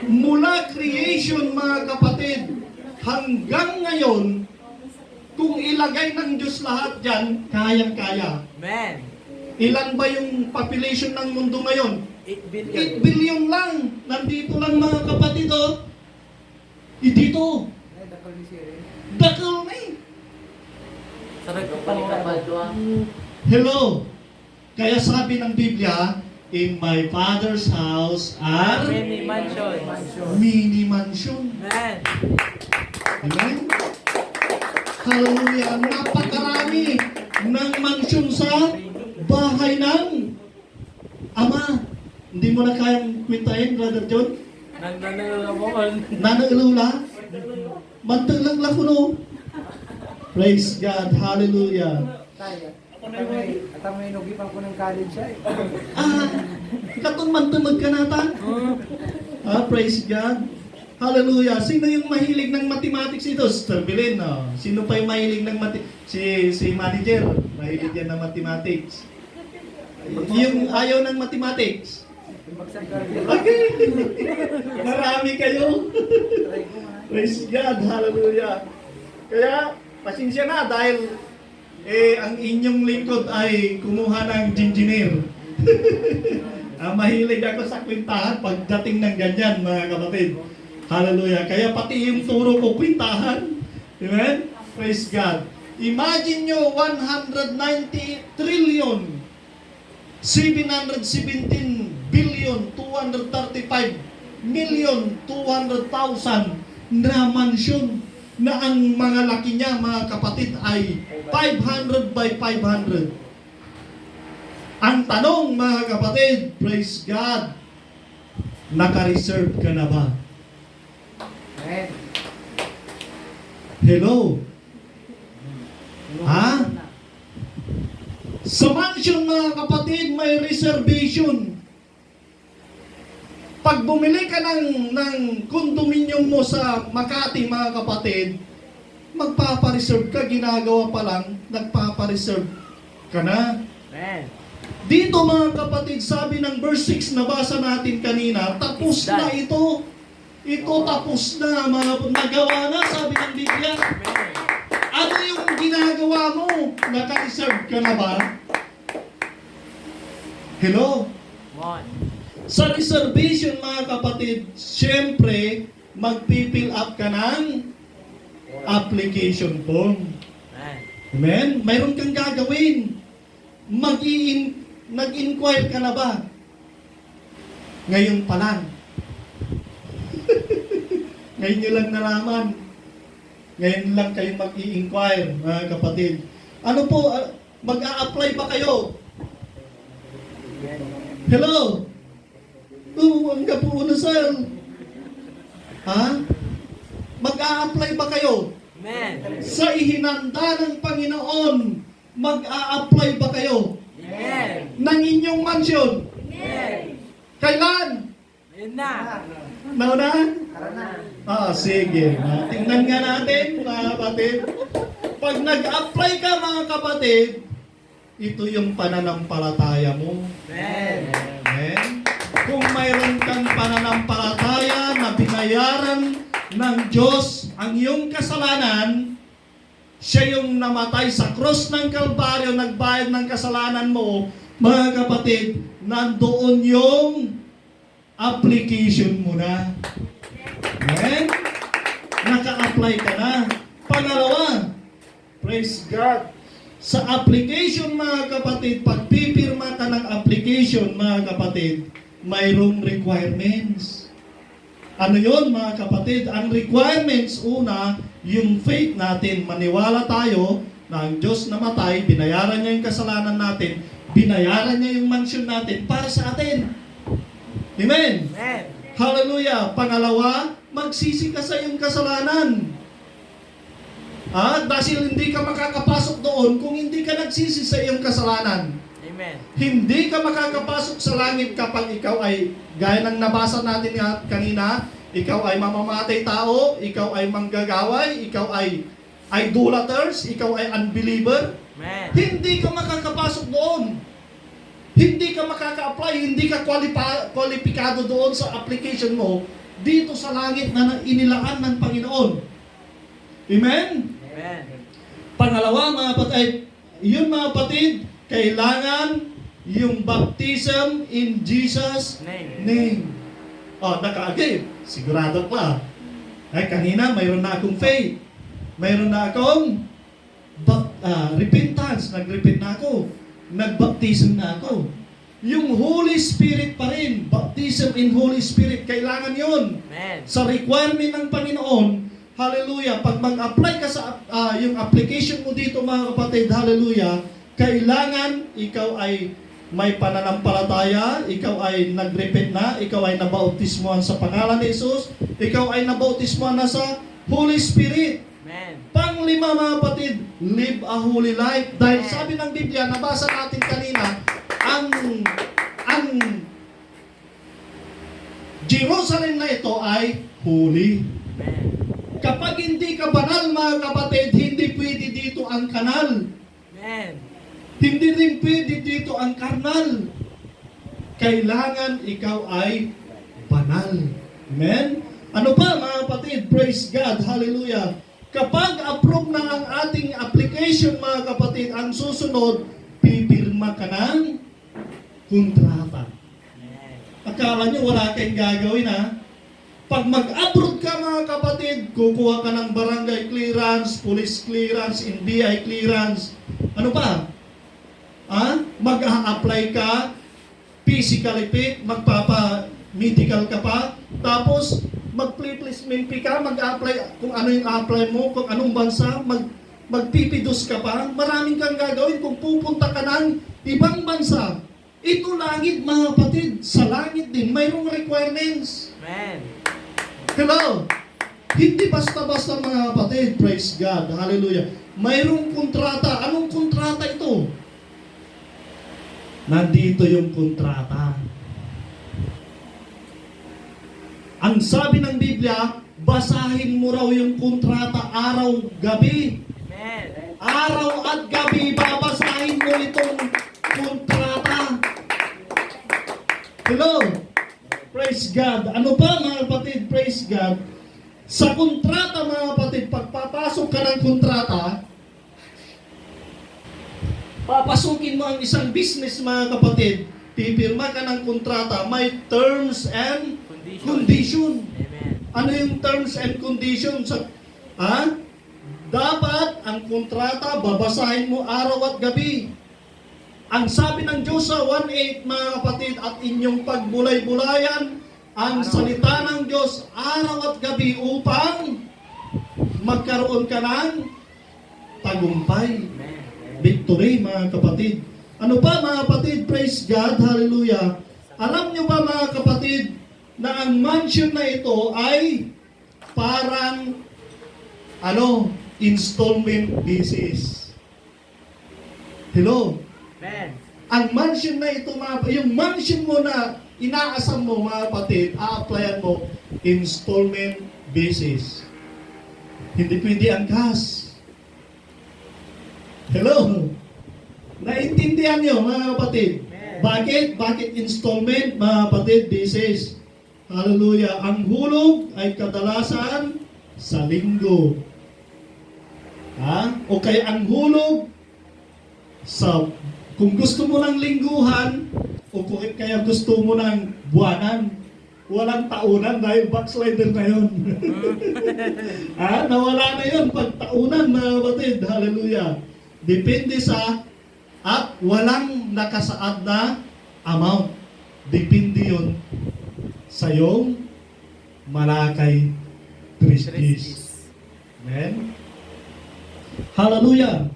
mula creation mga kapatid hanggang ngayon, kung ilagay ng Diyos lahat dyan, kayang-kaya. Man. Ilan ba yung population ng mundo ngayon? 8 billion. 8 billion lang. Nandito lang mga kapatid, oh. Dito. Dakil na eh. Sarag pa. Hello. Kaya sabi ng Biblia, in my Father's house are Many mansion. mini mansion. Man. Amen? Hallelujah. Napakarami ng mansion sa bahay ng Ama. Hindi mo na kayang kwintahin, Brother John? Nananalamohan. Nanangilula? Mantaglang lang ko no. Praise God. Hallelujah. At ang may nugi pa ko ng college siya eh. Katong mantumag ka nata? Praise God. Hallelujah. Sino yung mahilig ng mathematics ito? Sister Belen, no? Sino pa yung mahilig ng si manager, mahilig yan ng mathematics. Yung ayaw ng mathematics. Okay. Marami kayo. Praise God. Hallelujah. Kaya, pasensya na dahil ang inyong lingkod ay kumuha ng engineer. Mahilig ako sa kwintahan pagdating ng ganyan, mga kapatid. Hallelujah. Kaya pati yung turo ko, kwintahan. Amen? Praise God. Imagine nyo, 190 trillion, 717 billion, 235 million, 200,000 na mansyon na ang mga laki niya, mga kapatid, ay 500 by 500. Ang tanong, mga kapatid, praise God, naka-reserve ka na ba? Amen. Hello? Ha? Sa mansion, mga kapatid, may reservation. Pag bumili ka ng condominium mo sa Makati, mga kapatid, magpapareserve ka, ginagawa pa lang, nagpapareserve ka na. Man. Dito, mga kapatid, sabi ng verse 6 na basa natin kanina, tapos na ito. Ito tapos na, mga nagawa na, sabi ng Biblia. Man. Ano yung ginagawa mo? Naka-reserve ka na ba? Hello? One. Sa reservation, mga kapatid, syempre, magpipill up ka ng application form. Man. Amen? Mayroon kang gagawin. Nag-inquire ka na ba? Ngayon pa lang. Ngayon nyo lang nalaman. Ngayon lang kayo mag-i-inquire, mga kapatid. Ano po, mag-a-apply ba kayo? Hello? Ang gapo na, sir. Ha? Mag-a-apply ba kayo? Man. Sa ihinanda ng Panginoon, mag-a-apply ba kayo? Man. Ng inyong mansion? Man. Kailan? Ayun na. Nauna? Tara na. Sige. Tingnan nga natin, mga kapatid. Pag nag-apply ka, mga kapatid, ito yung pananampalataya mo. Man. Amen? Kung mayroon kang pananampalataya na binayaran ng Diyos ang iyong kasalanan, siya yung namatay sa cross ng Kalbaryo, nagbayad ng kasalanan mo, mga kapatid, nandoon yung application mo na. Amen? Naka-apply ka na. Pangalawa, praise God, sa application, mga kapatid, pag pipirma ka ng application, mga kapatid, mayroong requirements. Ano yon, mga kapatid? Ang requirements, una, yung faith natin. Maniwala tayo na ang Diyos namatay, binayaran niya yung kasalanan natin, binayaran niya yung mansion natin para sa atin. Amen. Amen. Hallelujah. Pangalawa, magsisi ka sa iyong kasalanan. Dahil hindi ka makakapasok doon kung hindi ka nagsisi sa iyong kasalanan. Amen. Hindi ka makakapasok sa langit kapag ikaw ay, gaya ng nabasa natin kanina, ikaw ay mamamatay tao, ikaw ay manggagaway, ikaw ay idolaters, ikaw ay unbeliever. Amen. Hindi ka makakapasok doon. Hindi ka makaka-apply, hindi ka kwalipikado doon sa application mo dito sa langit na inilaan ng Panginoon. Amen? Amen. Pangalawa, mga kapatid, yun mga kapatid, kailangan yung baptism in Jesus' name. Naka-again, sigurado pa. Kanina, mayroon na akong faith. Mayroon na akong repentance. Nag-repent na ako. Nag-baptism na ako. Yung Holy Spirit pa rin, baptism in Holy Spirit, kailangan yun. Amen. Sa requirement ng Panginoon, hallelujah, pag mag-apply ka sa yung application mo dito mga kapatid, hallelujah, kailangan ikaw ay may pananampalataya, ikaw ay nag-repent na, ikaw ay nabautismohan sa pangalan ni Jesus, ikaw ay nabautismohan na sa Holy Spirit. Amen. Panglima mga kapatid, live a holy life. Dahil sabi ng Biblia, nabasa natin kanina, ang Jerusalem na ito ay holy. Amen. Kapag hindi ka banal mga kapatid, hindi pwede dito ang kanal. Amen. Hindi rin pwede dito ang karnal. Kailangan ikaw ay banal. Amen? Ano pa mga kapatid? Praise God. Hallelujah. Kapag approve na ang ating application mga kapatid, ang susunod, pipirma ka ng kontrata. Amen. Akala nyo wala kayong gagawin ha? Pag mag-abroad ka mga kapatid, kukuha ka ng barangay clearance, police clearance, NBI clearance. Ano pa? Mag-a-apply ka, physically fit, magpapa-medical ka pa, tapos mag-placement fee ka, mag-apply kung ano yung apply mo, kung anong bansa, magpipidos ka pa. Maraming kang gagawin kung pupunta ka ng ibang bansa. Ito langit mga kapatid, sa langit din, mayroong requirements. Amen. Hello? Hindi basta-basta mga kapatid, praise God, hallelujah. Mayroong kontrata. Anong kontrata ito? Nandito yung kontrata. Ang sabi ng Biblia, basahin mo raw yung kontrata araw-gabi. Amen. Araw at gabi, babasahin mo itong kontrata. Hello? Praise God. Ano pa mga kapatid? Praise God. Sa kontrata mga kapatid, pagpapasok ka ng kontrata, papasukin mo ang isang business mga kapatid, pipirma ka ng kontrata, may terms and condition. Amen. Ano yung terms and conditions? Dapat ang kontrata, babasahin mo araw at gabi. Ang sabi ng Diyos sa 1:8 mga kapatid, at inyong pagbulay-bulayan ang salita ng Diyos araw at gabi upang magkaroon ka ng tagumpay. Amen. Victory mga kapatid. Ano pa mga kapatid? Praise God. Hallelujah. Alam nyo ba mga kapatid na ang mansion na ito ay parang installment basis. Hello? Amen. Ang mansion na ito, yung mansion mo na inaasam mo mga kapatid, a-applyan mo installment basis. Hindi pwede ang cash. Hello? Naintindihan nyo mga kapatid? Bakit? Bakit installment mga kapatid? Basis. Hallelujah. Ang hulog ay kadalasan sa linggo. O kaya ang hulog sa kung gusto mo ng lingguhan o kung kaya gusto mo ng buwanan, walang taunan dahil backslider na yun. Nawala na yun pag taunan mga kapatid. Hallelujah. Depende sa at walang nakasaad na amount. Depende yun sa iyong malakay tristis. Amen? Hallelujah!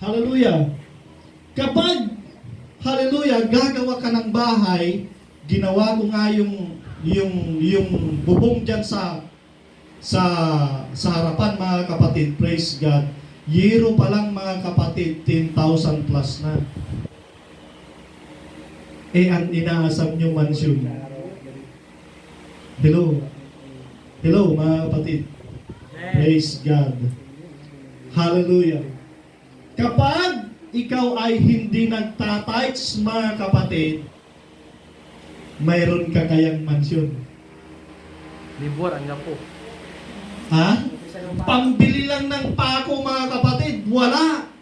Hallelujah! Kapag, hallelujah, gagawa ka ng bahay, ginawa ko nga yung bubong dyan sa harapan mga kapatid, praise God. Yero pa lang mga kapatid, 10,000 plus na. Ang inaasam nyo mansyon. Hello. Hello mga kapatid. Praise God. Hallelujah. Kapag ikaw ay hindi nagtatights mga kapatid, mayroon ka kayang mansyon. Libor, ang po. Ha? Pambili lang ng pako mga kapatid, wala.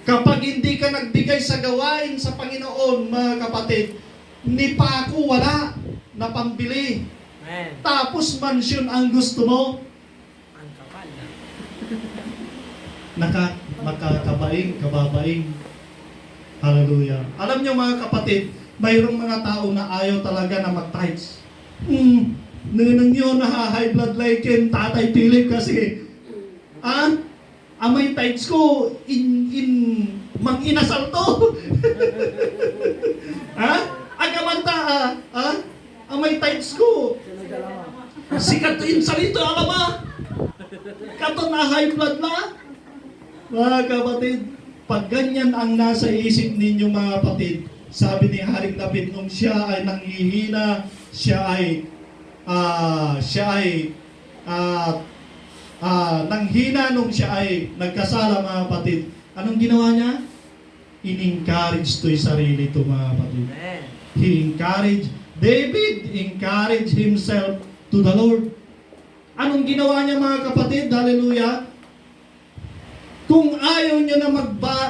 Kapag hindi ka nagbigay sa gawain sa Panginoon mga kapatid, ni pako wala na pambili. Amen. Tapos mansyon ang gusto mo, Ang kapal. kababaing. Hallelujah. Alam nyo mga kapatid, mayroong mga tao na ayaw talaga na mag-tithes. Nanang yun, high blood like Tatay Philip kasi, amay tithes ko, mang inasal to. Agamanta, amay tithes ko. Sikat in salito, alama. Kato na high blood na. Mga kapatid, pag ganyan ang nasa isip ninyo mga kapatid, sabi ni Haring David, nung siya ay nanghihina, siya ay nanghina nung siya ay nagkasala mga kapatid. Anong ginawa niya? In-encourage to yung sarili to mga kapatid. Amen. David encouraged himself to the Lord. Anong ginawa niya mga kapatid? Hallelujah. Kung ayaw nyo na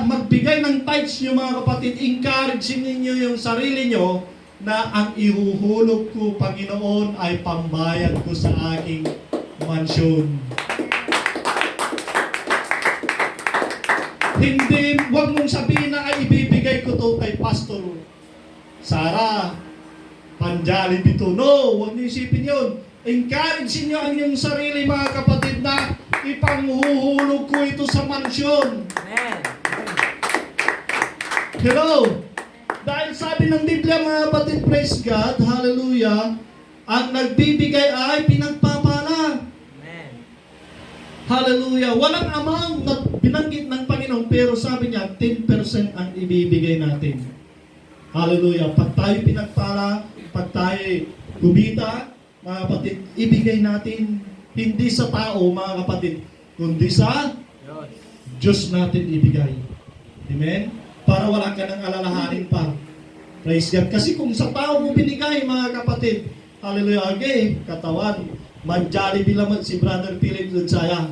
magbigay ng tithes nyo mga kapatid, encourage ninyo yung sarili nyo na ang ihuhulog ko, Panginoon, ay pambayad ko sa aking mansyon. Hindi, huwag mong sabihin na ay ibibigay ko to kay Pastor Sara, Panjali Bito. No, huwag niyo isipin yun. Encourage niyo ang inyong sarili mga kapatid na ipanghuhulog ko ito sa mansyon. Amen. Hello! Dahil sabi ng Biblia mga kapatid, praise God, hallelujah, ang nagbibigay ay pinagpapala. Amen. Hallelujah. Walang amount na binanggit ng Panginoon, pero sabi niya, 10% ang ibibigay natin. Hallelujah. Pag tayo pinagpala, pag tayo kumita, mga kapatid, ibigay natin hindi sa tao, mga kapatid, kundi sa Diyos. Diyos natin ibigay. Amen? Para wala ka nang alalahanin pa. Praise God. Kasi kung sa tao mo binigay, mga kapatid, hallelujah, okay, katawan, manjali bilang si Brother Philip Lutsaya.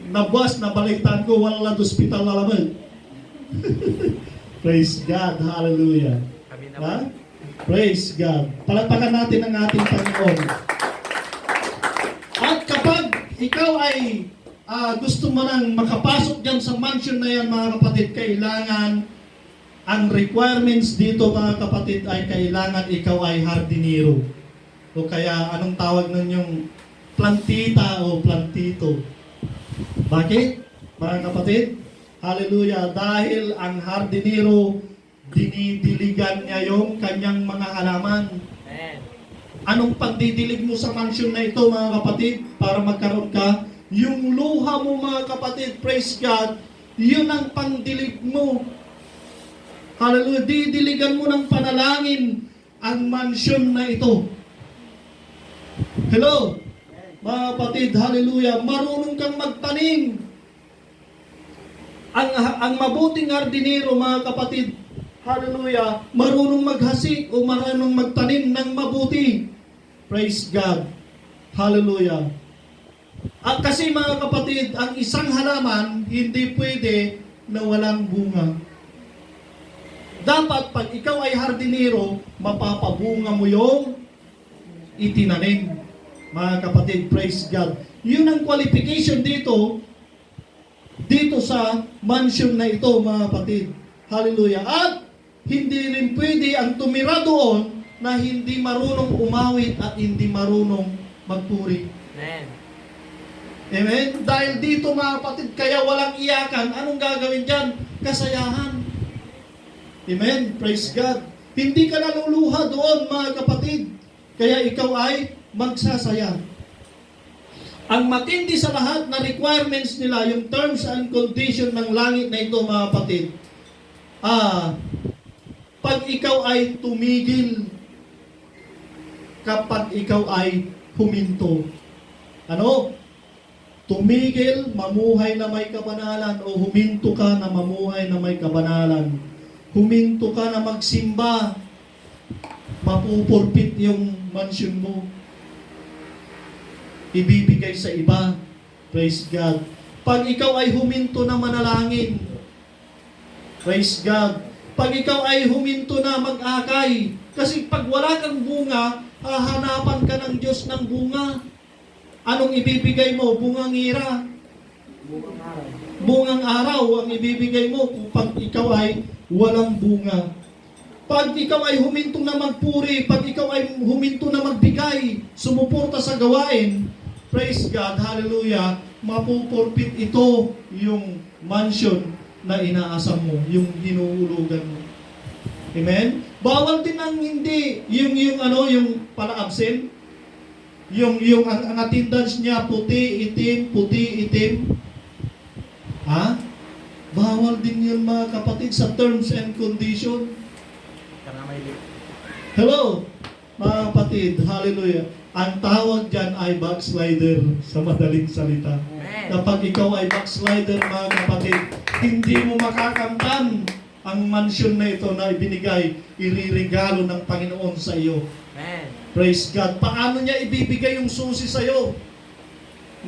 Nabuas, nabalitan ko, wala na hospital na laman. Praise God, hallelujah. Kami na Ha? Praise God. Palagpakan natin ang ating Panginoon. At kapag ikaw ay gusto mo nang makapasok dyan sa mansion na yan, mga kapatid, kailangan, ang requirements dito, mga kapatid, ay kailangan ikaw ay hardinero. O kaya, anong tawag nun yung plantita o plantito? Bakit, mga kapatid? Hallelujah. Dahil ang hardinero, dinidiligan niya yung kanyang mga halaman. Amen. Anong pagdidilig mo sa mansion na ito, mga kapatid, para magkaroon ka? Yung luha mo, mga kapatid, praise God, yun ang pangdilig mo. Hallelujah. Didiligan mo ng panalangin ang mansion na ito. Hello, mga kapatid, hallelujah. Marunong kang magtanim. Ang mabuting hardinero, mga kapatid, hallelujah, marunong maghasik o marunong magtanim ng mabuti. Praise God. Hallelujah. At kasi mga kapatid, ang isang halaman, hindi pwede na walang bunga. Dapat pag ikaw ay hardinero, mapapabunga mo yung itinanim. Mga kapatid, praise God. Yun ang qualification dito sa mansion na ito, mga kapatid. Hallelujah. At hindi rin pwede ang tumira doon na hindi marunong umawit at hindi marunong magpuri. Amen. Amen? Dahil dito, mga kapatid, kaya walang iyakan. Anong gagawin dyan? Kasayahan. Amen? Praise God. Hindi ka naluluha doon, mga kapatid. Kaya ikaw ay magsasaya. Ang matindi sa lahat na requirements nila, yung terms and condition ng langit na ito, mga kapatid, pag ikaw ay tumigil, kapag ikaw ay huminto. Ano? Tumigil, mamuhay na may kabanalan, o huminto ka na mamuhay na may kabanalan. Huminto ka na magsimba, mapupurpit yung mansion mo. Ibibigay sa iba. Praise God. Pag ikaw ay huminto na manalangin, praise God. Pag ikaw ay huminto na mag-akay, kasi pag wala kang bunga, hahanapan ka ng Diyos ng bunga. Anong ibibigay mo? Bungang ira. Buong araw. Bungang araw ang ibibigay mo kung ikaw ay walang bunga. Pag ikaw ay huminto na magpuri, pag ikaw ay huminto na magbigay, sumuporta sa gawain, praise God, hallelujah, mapupurpit ito yung mansion na inaasam mo, yung hinuhulugan mo. Amen? Bawal din ang hindi, yung pala-absent, ang attendance niya, puti, itim. Ha? Bawal din yun, mga kapatid, sa terms and condition. Hello, mga kapatid, hallelujah. Ang tawag dyan ay backslider sa madaling salita. Kapag ikaw ay backslider, mga kapatid, hindi mo makakamtan ang mansion na ito na ibinigay, iririgalo ng Panginoon sa iyo. Amen. Praise God. Paano niya ibibigay yung susi sa iyo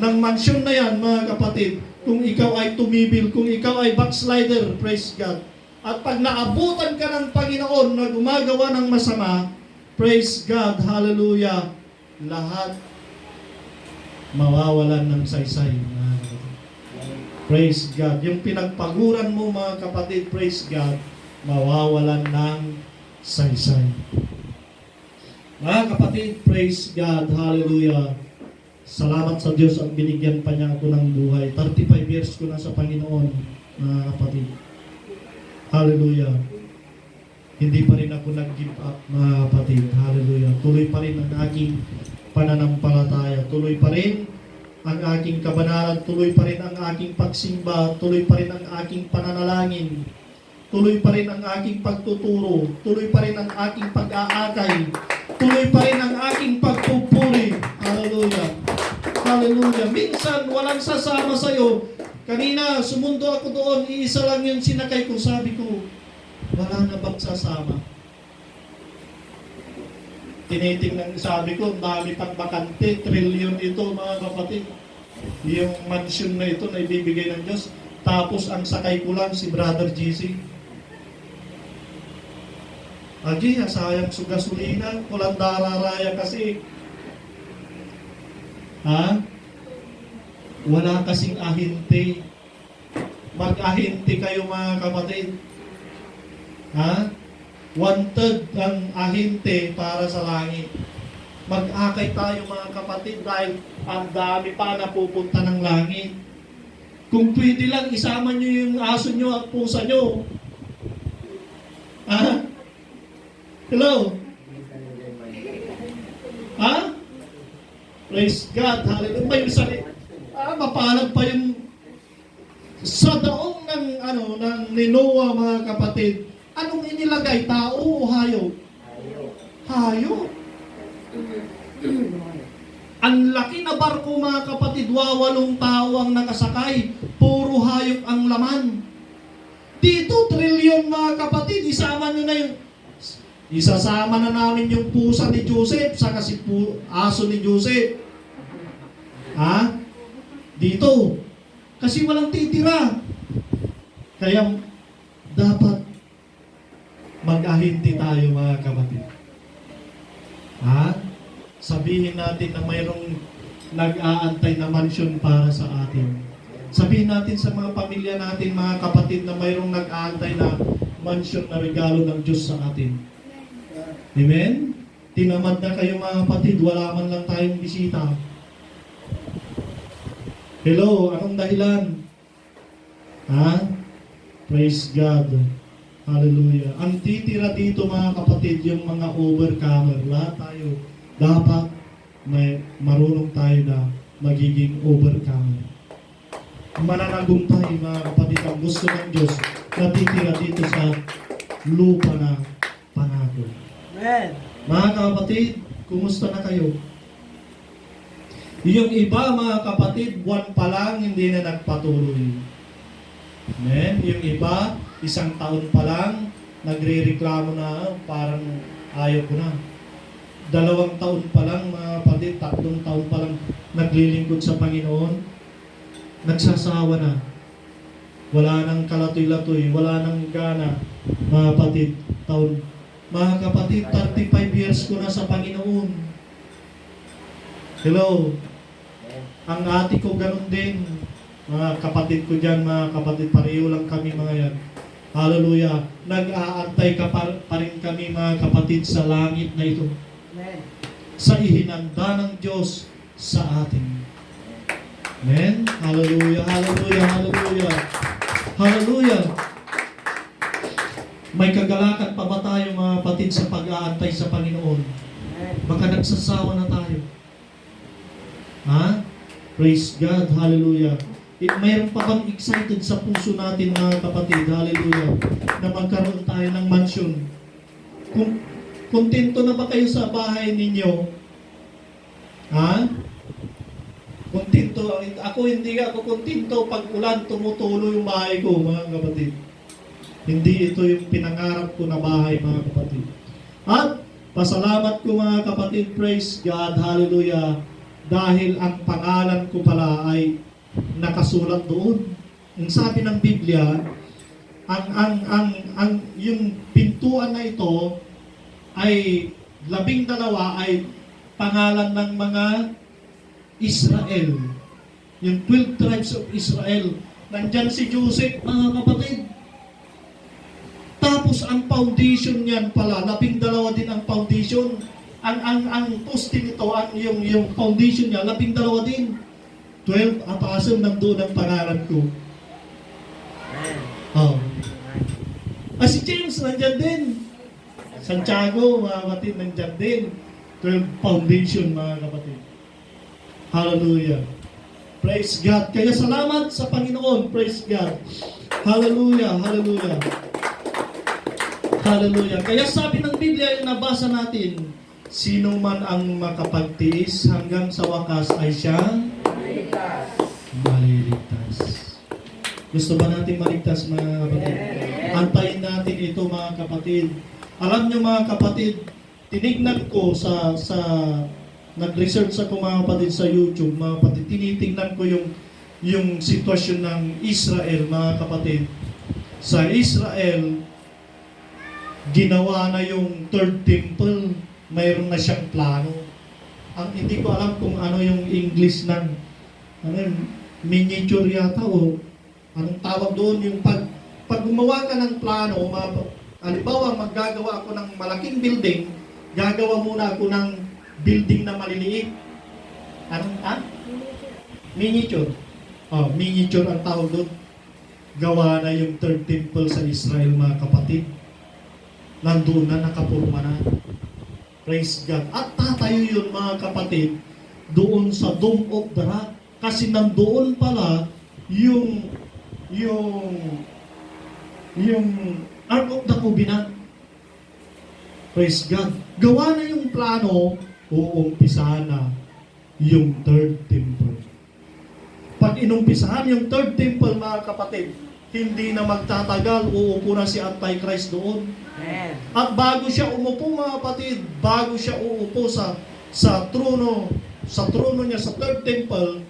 ng mansion na yan, mga kapatid, kung ikaw ay tumibil, kung ikaw ay backslider, praise God. At pag naabutan ka ng Panginoon na gumagawa ng masama, praise God, hallelujah, lahat mawawalan ng saysay. Praise God. Yung pinagpaguran mo, mga kapatid, praise God, mawawalan ng saysay. Mga kapatid, praise God, hallelujah. Salamat sa Diyos at binigyan pa niya ako ng buhay. 35 years ko na sa Panginoon, mga kapatid. Hallelujah. Hindi pa rin ako nag-give up, mga kapatid. Hallelujah. Tuloy pa rin ang aking pananampalataya. Tuloy pa rin ang aking kabanalan. Tuloy pa rin ang aking pagsimba. Tuloy pa rin ang aking pananalangin. Tuloy pa rin ang aking pagtuturo. Tuloy pa rin ang aking pag-aakay. Tuloy pa rin ang aking pagpupuri. Hallelujah. Hallelujah. Minsan, walang sasama sa'yo. Kanina, sumundo ako doon. Iisa lang yung sinakay ko. Sabi ko, wala na bang sasama? Tinitingnan, sabi ko, dami pang bakante, trillion ito, mga kapatid. Yung mansion na ito na ibibigay ng Diyos. Tapos ang sakay ko lang si Brother GC. Agi, sayang sa gasolina, walang dararaya kasi. Ha? Wala kasing ahinte. Mag-ahinte kayo, mga kapatid. Ha? 1/3 ang ahinte para sa langit. Mag-akay tayo, mga kapatid, dahil ang dami pa na pupunta ng langit. Kung pwede lang, isama nyo yung aso nyo at pusa nyo. Ha? Hello? Ha? Praise God. Hallelujah. May salita. Mapalad pa yung sa daong ng ni Noah, mga kapatid. Anong inilagay? Tao o hayop? Hayop. Ang laki na barko, mga kapatid, 8 tao ang nakasakay. Puro hayop ang laman. Dito, trilyon, mga kapatid. Isasama na namin yung pusa ni Joseph, saka si aso ni Joseph. Ha? Dito. Kasi walang titira. Kaya, dapat mag-ahinti tayo, mga kapatid. Ha? Sabihin natin na mayroong nag-aantay na mansion para sa atin. Sabihin natin sa mga pamilya natin, mga kapatid, na mayroong nag-aantay na mansion na regalo ng Diyos sa atin. Amen? Tinamad na kayo, mga kapatid, wala man lang tayong bisita. Hello, anong dahilan? Ha? Praise God. Hallelujah. Ang titira dito mga kapatid, yung mga overcomer. Lahat tayo dapat may marunong tayo na magiging overcomer. Mananagumpay mga kapatid ang gusto ng Diyos na titira dito sa lupa na pangako. Amen. Mga kapatid, kumusta na kayo? Yung iba mga kapatid, buwan pa lang hindi na nagpatuloy. Amen? Yung iba, 1 taon pa lang, nagre-reklamo na, parang ayaw ko na. 2 taon pa lang mga kapatid, 3 taon pa lang naglilingkod sa Panginoon, nagsasawa na. Wala nang kalatoy-latoy, wala nang gana, mga kapatid, taon. Mga kapatid, 35 years ko na sa Panginoon. Hello. Ang ate ko ganun din. Mga kapatid ko dyan, mga kapatid, pareho lang kami mga yan. Hallelujah. Nag-aantay pa rin kami mga kapatid sa langit na ito. Amen. Sa ihinanda ng Diyos sa atin. Amen? Hallelujah, hallelujah, hallelujah. Hallelujah. May kagalakan pa ba tayo mga kapatid sa pag-aantay sa Panginoon? Amen. Baka nagsasawa na tayo. Ha? Praise God, hallelujah. Mayroon pa bang excited sa puso natin mga kapatid, hallelujah, na magkaroon tayo ng mansyon? Kung kontento na ba kayo sa bahay ninyo? Ha? Kontento? Ako hindi ako kontento pag ulan tumutulo yung bahay ko, mga kapatid. Hindi ito yung pinangarap ko na bahay, mga kapatid. At pasalamat ko mga kapatid, praise God, hallelujah, dahil ang pangalan ko pala ay nakasulat doon. Ang sabi ng Biblia, yung pintuan na ito ay 12 ay pangalan ng mga Israel. Yung 12 tribes of Israel. Nandyan si Joseph, mga kapatid. Tapos ang foundation niyan pala, 12 din ang foundation. Ang poste nito, yung foundation niya, 12 din. 12 apostles nandoon ang pangalan ko. Oh. Si James nandyan din. Santiago, mga kapatid, nandyan din. 12 foundation, mga kapatid. Hallelujah. Praise God. Kaya salamat sa Panginoon. Praise God. Hallelujah. Hallelujah. Hallelujah. Kaya sabi ng Biblia yung nabasa natin, sino man ang makapagtiis hanggang sa wakas ay siyang maliligtas. Gusto ba natin maligtas, mga kapatid? Antayin natin ito, mga kapatid. Alam nyo, mga kapatid, tinignan ko sa nag-research ako, mga kapatid, sa YouTube, mga kapatid, tinitingnan ko yung sitwasyon ng Israel, mga kapatid. Sa Israel, ginawa na yung third temple, mayroon na siyang plano. Hindi ko alam kung ano yung English ng miniature yata o anong tawag doon, yung pag gumawa ka ng plano, halimbawa maggagawa ako ng malaking building, gagawa muna ako ng building na maliliit. Miniature. Miniature ang tawag doon. Gawa na yung third temple sa Israel, mga kapatid. Nandoon na, nakapurma na. Praise God. At tatayo yun, mga kapatid, doon sa Dome of the Rock. Kasi nandoon pala yung Ark of the Covenant. Praise God. Gawa na yung plano, uumpisahan na yung third temple. Pag inumpisahan yung third temple, mga kapatid, hindi na magtatagal, uupo na si Antichrist doon. Amen. At bago siya umupo, mga kapatid, bago siya uupo sa trono niya sa third temple,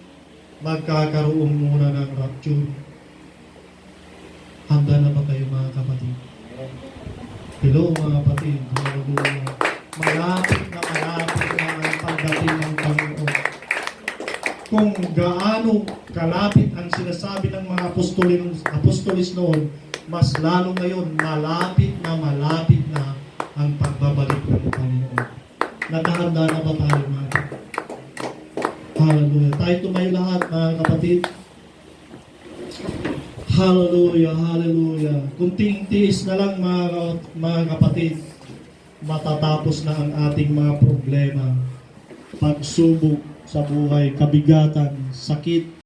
magkakaroon muna ng rapture. Handa na ba kayo, mga kapatid? Hello, mga kapatid. Hallelujah. Malapit na ang pagdating ng Panginoon. Kung gaano kalapit ang sinasabi ng mga apostolis noon, mas lalo ngayon, malapit na ang pagbabalik ng Panginoon. Nakahanda na ba tayo, mga kapatid? Hallelujah. Tayo tumayo lahat, mga kapatid. Hallelujah, hallelujah. Kunting tiis na lang mga kapatid, matatapos na ang ating mga problema, pagsubok sa buhay, kabigatan, sakit,